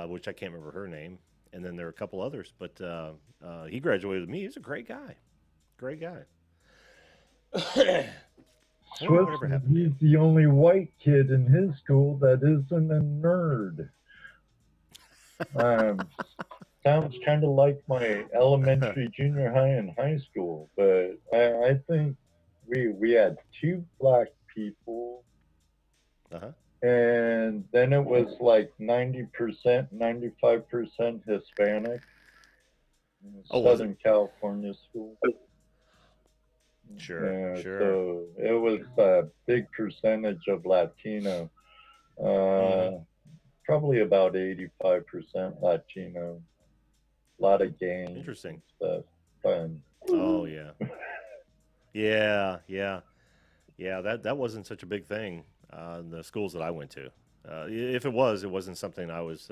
which I can't remember her name, and then there were a couple others. But he graduated with me. He's a great guy. Great guy. I wonder Swift whatever said happened to he's him. the only white kid in his school that isn't a nerd. Um, Sounds kind of like my elementary, junior high, and high school, but I think we had two black people, Uh-huh. and then it was like 90%, 95% Hispanic. Oh, was it? Southern California school. Sure, Yeah, sure. so it was a big percentage of Latino. Mm-hmm. Uh, Probably about 85% Latino. A lot of gangs Interesting. and stuff. Fun. Oh yeah. Yeah, yeah. Yeah, that wasn't such a big thing in the schools that I went to. If it was, it wasn't something I was,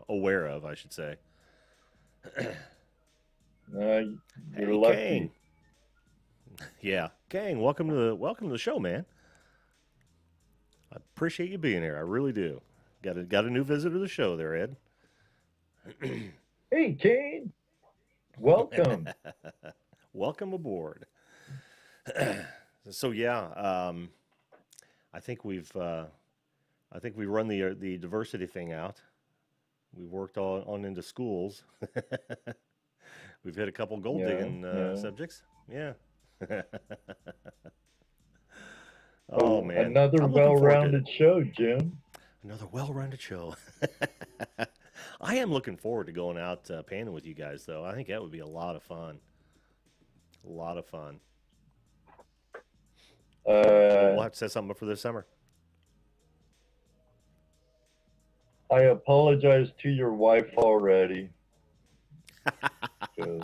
aware of, I should say. Uh, you're Hey, Kang. lucky. Yeah, Kang. Welcome to the show, man. I appreciate you being here. I really do. Got a new visitor to the show there, Ed. Hey, Kane. Welcome. Welcome aboard. So yeah, I think we run the diversity thing out. We've worked on into schools. We've hit a couple gold Yeah, digging yeah. subjects. Yeah. Oh Oh, man, another I'm looking forward to it. well-rounded show, Jim. Another well-rounded show. I am looking forward to going out panning with you guys, though. I think that would be a lot of fun. A lot of fun. We'll Uh, have to set something up for this summer. I apologize to your wife already. 'Cause,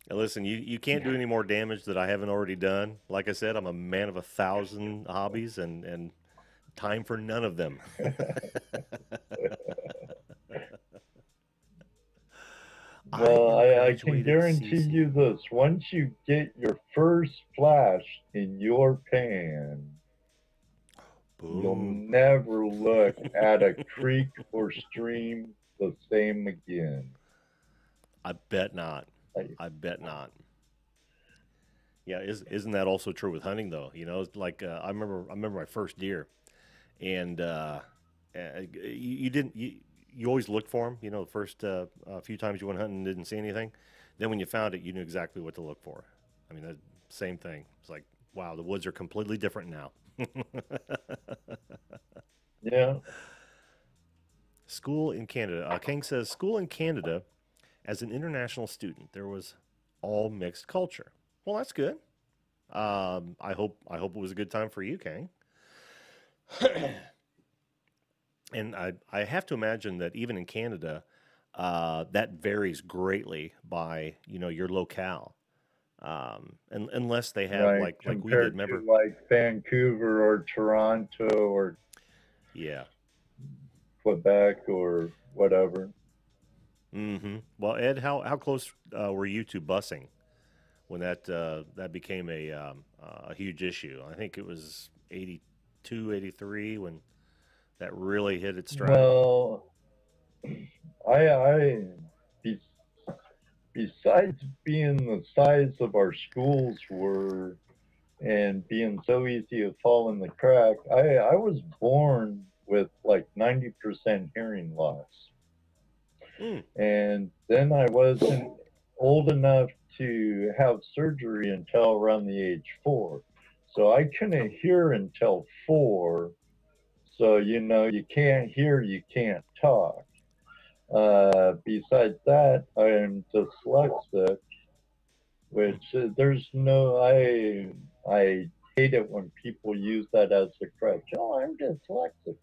Now, listen, you can't do any more damage that I haven't already done. Like I said, I'm a man of 1,000 hobbies and time for none of them. I well, have I can graduated guarantee CC. you this. Once you get your first flash in your pan, you'll Boom. never look at a creek or stream the same again. I bet not. Like, I bet not. Yeah, isn't that also true with hunting though? You know, it's like I remember my first deer, and you didn't you always looked for them. You know, the first few times you went hunting and didn't see anything. Then when you found it, you knew exactly what to look for. I mean, the same thing. It's like, wow, the woods are completely different now. yeah. School in Canada. King says school in Canada as an international student. There was all mixed culture. Well, that's good. I hope it was a good time for you, Kang. And I have to imagine that even in Canada, that varies greatly by your locale. And unless they have Right. like we did. Compared Remember? to like Vancouver or Toronto or Yeah. Quebec or whatever. Mm-hmm. Well, Ed, how close were you to busing when that became a huge issue? I think it was 82, 83 when that really hit its stride. Well, I be, besides being the size of our schools were and being so easy to fall in the crack, I was born with like 90% hearing loss. Mm. And then I wasn't old enough to have surgery until around the age 4. So I couldn't hear until 4. So, you can't hear, you can't talk. Besides that, I am dyslexic, which there's no, I hate it when people use that as a crutch. Oh, I'm dyslexic.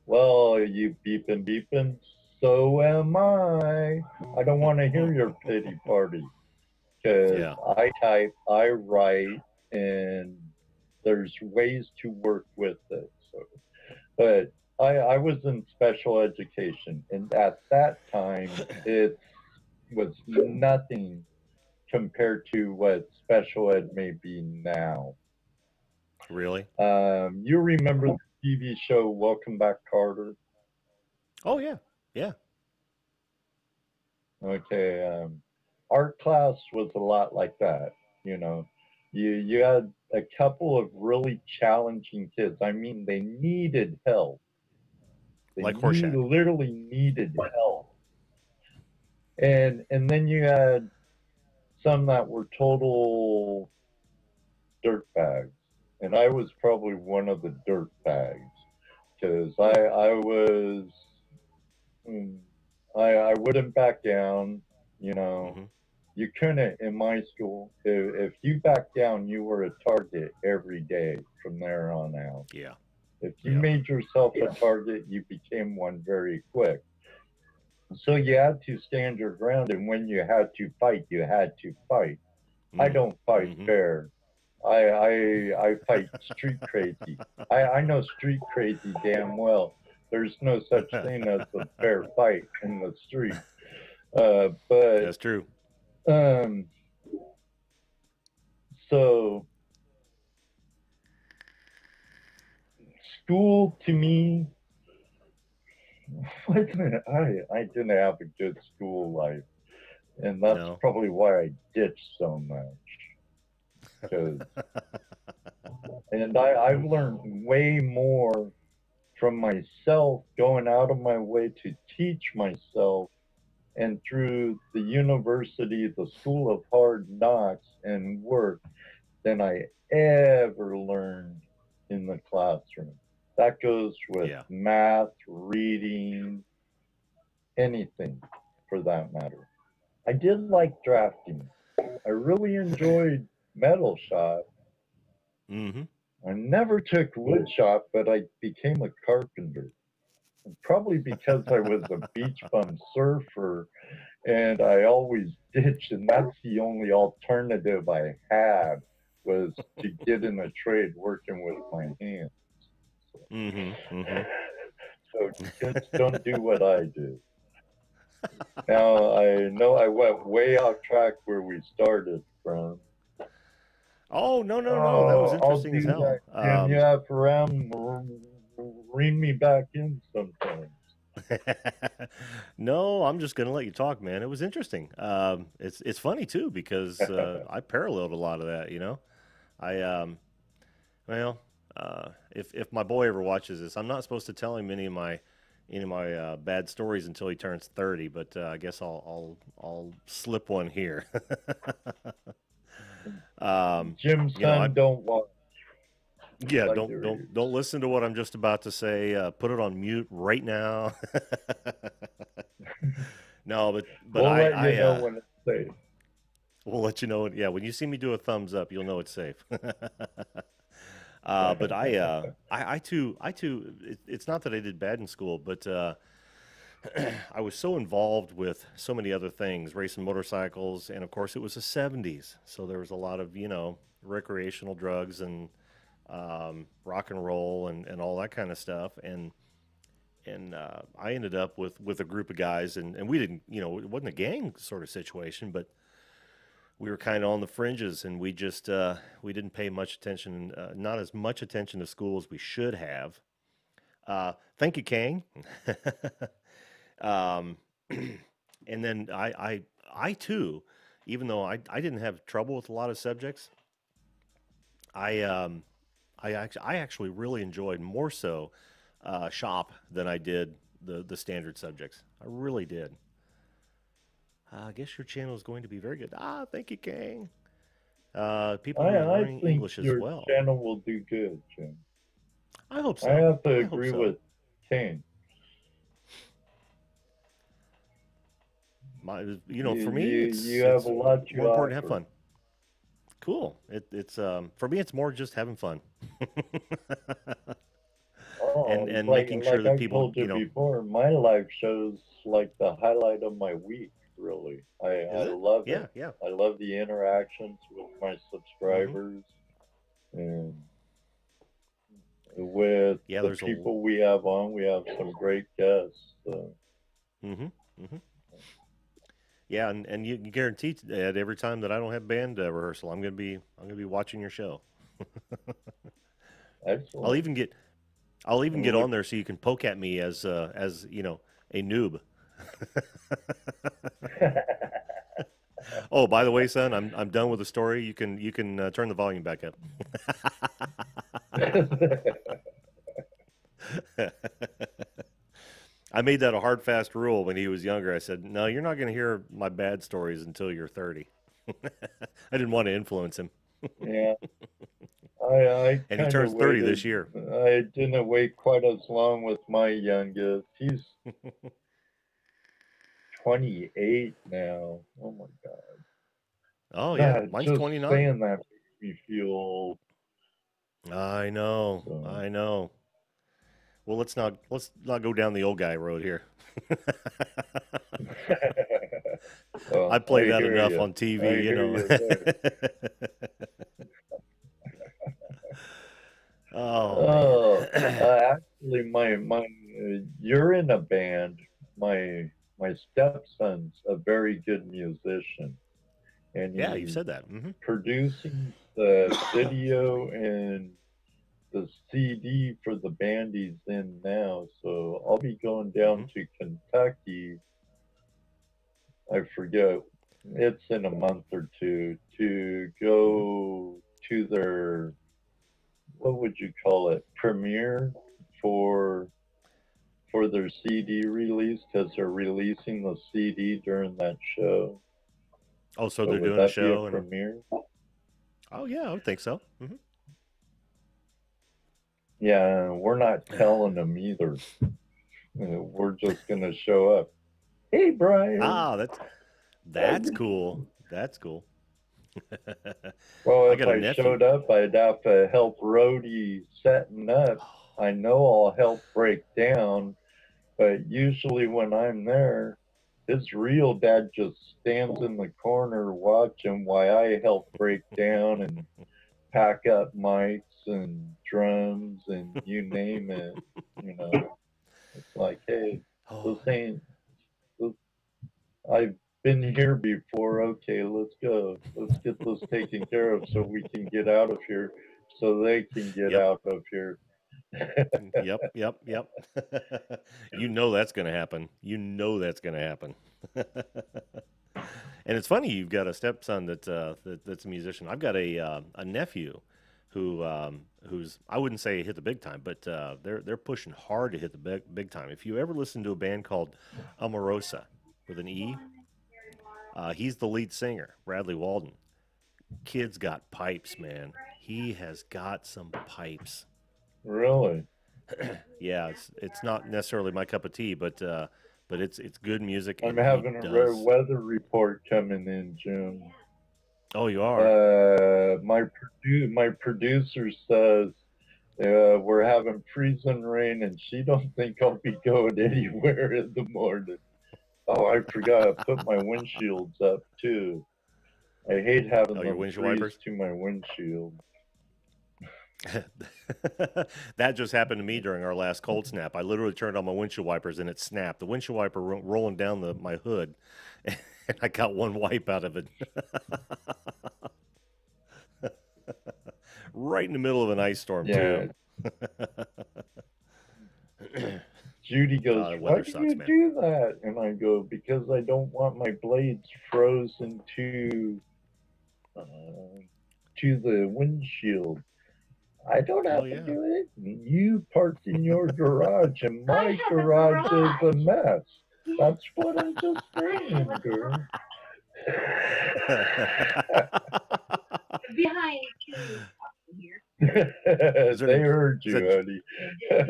Well, you beeping, beeping. So am I. I don't want to hear your pity party because Yeah. I type, I write, and there's ways to work with it. So, but I was in special education, and at that time, it was nothing compared to what special ed may be now. Really? You remember the TV show Welcome Back, Carter? Oh yeah. Yeah. Okay, art class was a lot like that. You know, you had a couple of really challenging kids. I mean, they needed help. They Like Horseshack. literally needed help. And then you had some that were total. dirt bags, and I was probably one of the dirt bags because I was mm, I wouldn't back down. You know, Hmm. you couldn't in my school. If you back down, you were a target every day from there on out. Yeah. If you Yep. made yourself a target, you became one very quick. So you had to stand your ground, and when you had to fight, you had to fight. I Mm. don't fight Hmm. fair. I fight street crazy. I know street crazy damn well. There's no such thing as a fair fight in the street. But That's true. um, so school to me wasn't. I didn't have a good school life, and that's No. probably why I ditched so much. Because and I've learned way more from myself going out of my way to teach myself and through the university, the school of hard knocks and work than I ever learned in the classroom. That goes with Yeah. math, reading, anything for that matter. I did like drafting. I really enjoyed metal shop. Hmm. I never took wood shop, but I became a carpenter. Probably because I was a beach bum surfer and I always ditched, and that's the only alternative I had was to get in a trade working with my hands. Hmm. Hmm. So kids don't do what I do. Now I know I went way off track where we started from. Oh, no, no, no. That was Oh, I'll interesting as do that. hell. Can you have around rein me back in sometimes? No, I'm just gonna let you talk, man. It was interesting. It's funny too because I paralleled a lot of that. You know, I well, if my boy ever watches this, I'm not supposed to tell him any of my bad stories until he turns 30. But I guess I'll slip one here. um, Jim's you know, I son don't watch. yeah, Like don't listen to what I'm just about to say. Put it on mute right now. No, but we'll I let you I know when it's safe. will let you know. Yeah, when you see me do a thumbs up, you'll know it's safe. But I too. It's not that I did bad in school, but I was so involved with so many other things, racing motorcycles, and of course it was the '70s, so there was a lot of recreational drugs and rock and roll and all that kind of stuff, and I ended up with a group of guys, and we didn't, it wasn't a gang sort of situation, but we were kind of on the fringes, and we didn't pay much attention, not as much attention to school as we should have. Thank you, Kang. um, and then I too, even though I didn't have trouble with a lot of subjects, I I actually really enjoyed more so shop than I did the standard subjects. I really did. I guess your channel is going to be very good. Thank you, Kang. People who are I learning think English as your well. channel will do good, Jim. I hope I so. have to I hope agree so. with Kane. For me, You it's have a it's lot more to important to have offer. fun. Cool. It's for me, it's more just having fun, and Oh, and making sure like that I people, told you before, my life shows like the highlight of my week. Really, is I it? love Yeah, it. yeah. I love the interactions with my Hmm. subscribers and with Yeah, the there's a. people we have on. We have some great guests. Mm-hmm. Hmm. Yeah, and you guarantee that every time that I don't have band rehearsal, I'm gonna be watching your show. I'll Excellent. even get I'll even get Look, on there so you can poke at me as a noob. Oh, by the way, son, I'm done with the story. You can turn the volume back up. I made that a hard fast rule when he was younger. I said, "No, you're not going to hear my bad stories until you're 30." I didn't want to influence him. yeah, I And he kind of turns 30 waited. this year. I didn't wait quite as long with my youngest. He's 28 now. Oh my Oh yeah, God, mine's just 29. saying that makes me feel old. I know. So, I know. Well, let's not go down the old guy road here. I well, I play that hear enough you. on I TV, you hear know. you there. Oh man. Oh, actually, you're in a band. My stepson's a very good musician, and Yeah, you've he's said that. Hmm. producing the video and the CD for the band he's in now. So I'll be going Hmm. down to Kentucky. I forget. It's in a month or two to Hmm. go to their, what would you call it, premiere for their CD release, because they're releasing the CD during that show. Oh, so So they're would doing a that be a show, and premiere? oh yeah, I would think so. Hmm. Yeah, we're not telling them either. We're just gonna show up. Hey, Brian. Ah, that's cool. That's cool. Well, I if got a I nephew. showed up, I'd have to help Rhodey setting up. I know I'll help break down, but usually when I'm there, his real dad just stands in the corner watching while I help break down and pack up mics and drums and you name it. You know, it's like, hey, Oh, this ain't. This, I've been here before. Okay, let's go. Let's get this taken care of so we can get out of here, so they can get yep, out of here. yep, yep, yep. You know that's going to happen. You know that's going to happen. And it's funny you've got a stepson that's a musician. I've got a nephew who's I wouldn't say hit the big time, but they're pushing hard to hit the big time. If you ever listen to a band called Amorosa with an E, he's the lead singer, Bradley Walden. Kid's got pipes, man. He has got some pipes. Really? Yeah, it's not necessarily my cup of tea, but it's good music, I'm and he having a does. weather report coming in, Jim. Oh, you are. My producer says we're having freezing rain, and she don't think I'll be going anywhere in the morning. Oh, I forgot. I put my windshields up too. I hate having Oh, your them windshield freeze wipers. to my windshield. That just happened to me during our last cold snap. I literally turned on my windshield wipers and it snapped. The windshield wiper rolling down my hood, and I got one wipe out of it, right in the middle of an ice storm too. Yeah, Judy goes, That "Why weather do sucks, you man. do that?" And I go, "Because I don't want my blades frozen uh, to the windshield. I don't Oh have to yeah. do it. You parked in your garage, and my garage is a mess. That's what I'm just saying, girl." Behind you here. Is her They name? heard Is you, that?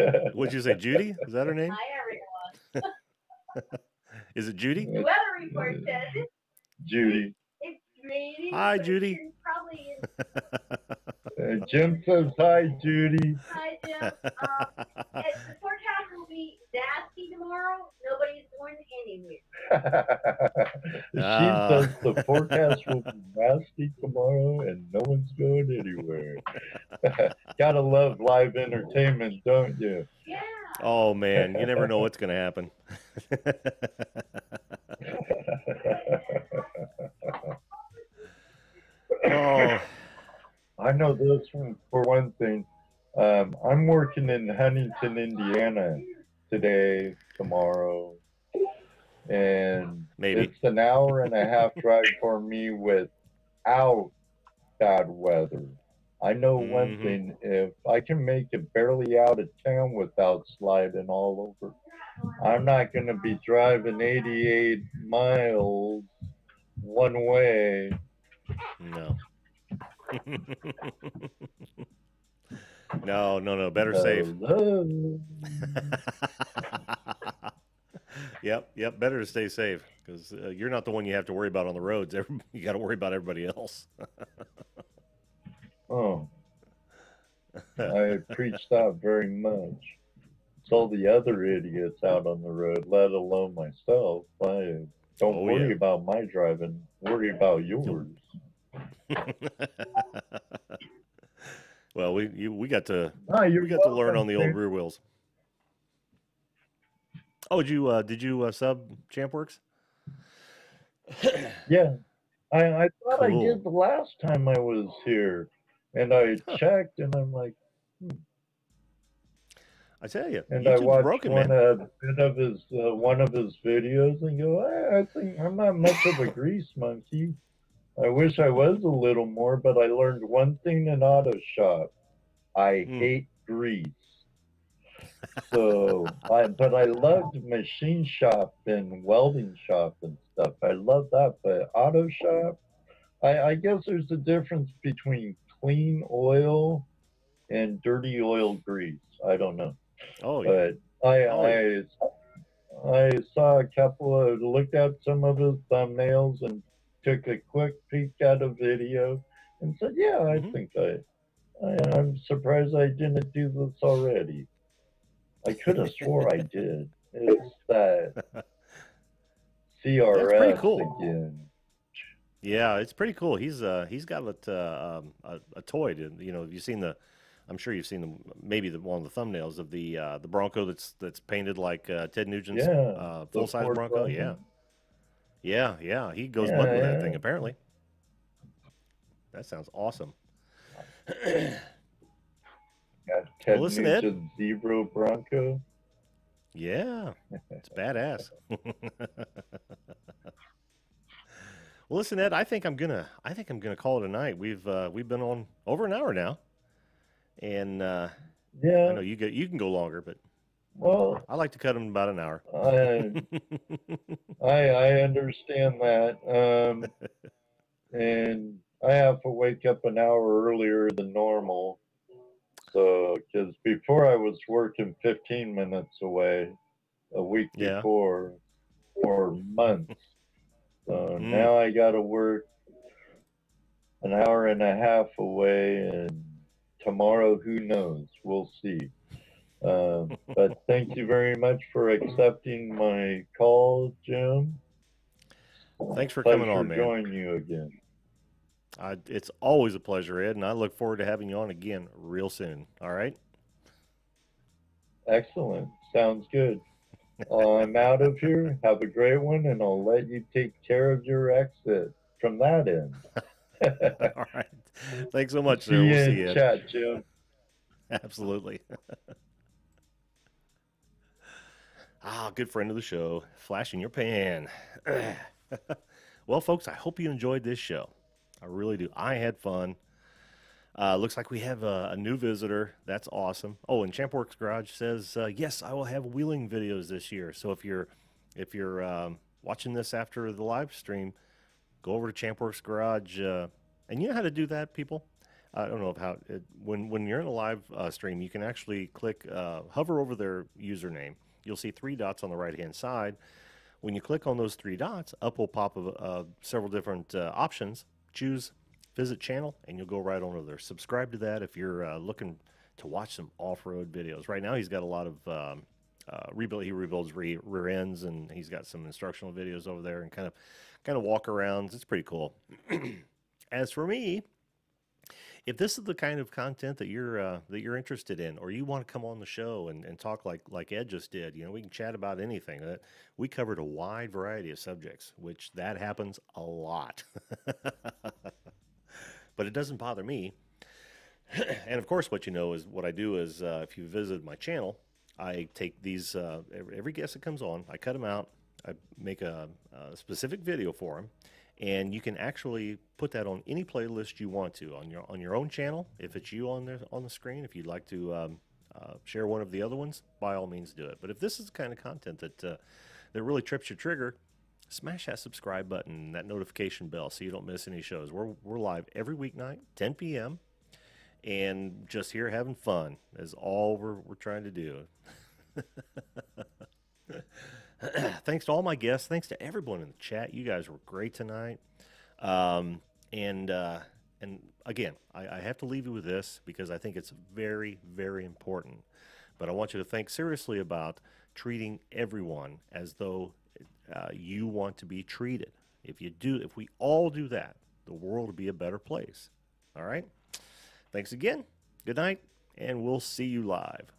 honey. What'd you say, Judy? Is that her name? Hi, everyone. Is it Judy? The weather report says Judy. it's raining, Hi, but it Judy. turns probably in. Jim says hi, Judy. Hi, Jim. The forecast will be nasty tomorrow. Nobody's going anywhere. She Ah. says the forecast will be nasty tomorrow and no one's going anywhere. Gotta love live entertainment, don't you? Yeah. Oh man, you never know what's gonna happen. Oh, I know this one for one thing. I'm working in Huntington, Indiana today, tomorrow, and maybe. it's an hour and a half drive for me without bad weather. I know one Hmm. thing, if I can make it barely out of town without sliding all over, I'm not going to be driving 88 miles one way. No. No, no, no. Better safe. Hello. Yep, yep. Better to stay safe because you're not the one you have to worry about on the roads. You got to worry about everybody else. Oh, I preach that very much. It's all the other idiots out on the road, let alone myself. I don't Oh worry yeah. about my driving. Worry about Nope. yours. Well, we got to Ah, you're we got to learn welcome, on the old Sam. rear wheels. Oh, did you sub ChampWorks? Yeah, I thought I Cool. did the last time I was here, and I Huh. checked, and I'm like, I tell you, and I YouTube's watched broken, man. one of his videos, and go, I think I'm not much of a grease monkey. I wish I was a little more, but I learned one thing in auto shop. I Hmm. hate grease. But I loved machine shop and welding shop and stuff. I love that. But auto shop, I guess there's a difference between clean oil and dirty oil grease. I don't know. Oh yeah. But I, Oh yeah. I, I saw a couple of, looked at some of his thumbnails and took a quick peek at a video and said, yeah, I Hmm. think I'm surprised I didn't do this already. I could have swore I did. It's that That's pretty CRS cool. again. Yeah, it's pretty cool. He's got a toy. You know, have you seen the? I'm sure you've seen maybe one of the thumbnails of the Bronco that's painted like Ted Nugent's Yeah, the full size Ford Bronco. Yeah, Bronco. yeah, yeah. He goes mud with that Yeah, thing. Apparently, that sounds awesome. got Well, Ted listen, Ed. Nugent's Zebra Bronco. Yeah, it's badass. Well, listen, Ed. I think I'm gonna call it a night. We've been on over an hour now, and I Yeah, know you can go longer, but well, I like to cut them about an hour. I I understand that. And I have to wake up an hour earlier than normal. So, because before I was working 15 minutes away a week Yeah. before for months. So Mm. now I got to work an hour and a half away, and tomorrow, who knows? We'll see. But thank you very much for accepting my call, Jim. Thanks for coming Pleasure on, man. joining you again. It's always a pleasure, Ed, and I look forward to having you on again real soon. All right. Excellent. Sounds good. I'm out of here. Have a great one, and I'll let you take care of your exit from that end. All right. Thanks so much, See sir. We'll you see in you, Ed. chat, Jim. Absolutely. Good friend of the show. Flash in your pan. Well, folks, I hope you enjoyed this show. I really do. I had fun. Looks like we have a new visitor. That's awesome. Oh, and Champworks Garage says, yes, I will have wheeling videos this year. So if you're watching this after the live stream, go over to Champworks Garage. And you know how to do that, people? I don't know if how when you're in a live stream, you can actually click hover over their username. You'll see three dots on the right hand side. When you click on those three dots, up will pop several different options. Choose visit channel, and you'll go right on over there. Subscribe to that if you're looking to watch some off-road videos. Right now, he's got a lot of rebuild. He rebuilds rear ends, and he's got some instructional videos over there and kind of walk arounds. It's pretty cool. As for me, if this is the kind of content that you're interested in, or you want to come on the show and talk like Ed just did, we can chat about anything. We covered a wide variety of subjects, which that happens a lot. But it doesn't bother me. And of course, what you know is what I do is if you visit my channel, I take these every guest that comes on, I cut them out, I make a specific video for them, and you can actually put that on any playlist you want to on your own channel. If it's you on the screen, if you'd like to share one of the other ones, by all means do it. But if this is the kind of content that really trips your trigger, smash that subscribe button, that notification bell, so you don't miss any shows. We're live every weeknight, 10 p.m. and just here having fun is all we're trying to do. Thanks to all my guests. Thanks to everyone in the chat. You guys were great tonight. Um, and uh, and again, I have to leave you with this because I think it's very, very important. But I want you to think seriously about treating everyone as though you want to be treated. If we all do that, the world will be a better place. All right. Thanks again. Good night, and we'll see you live.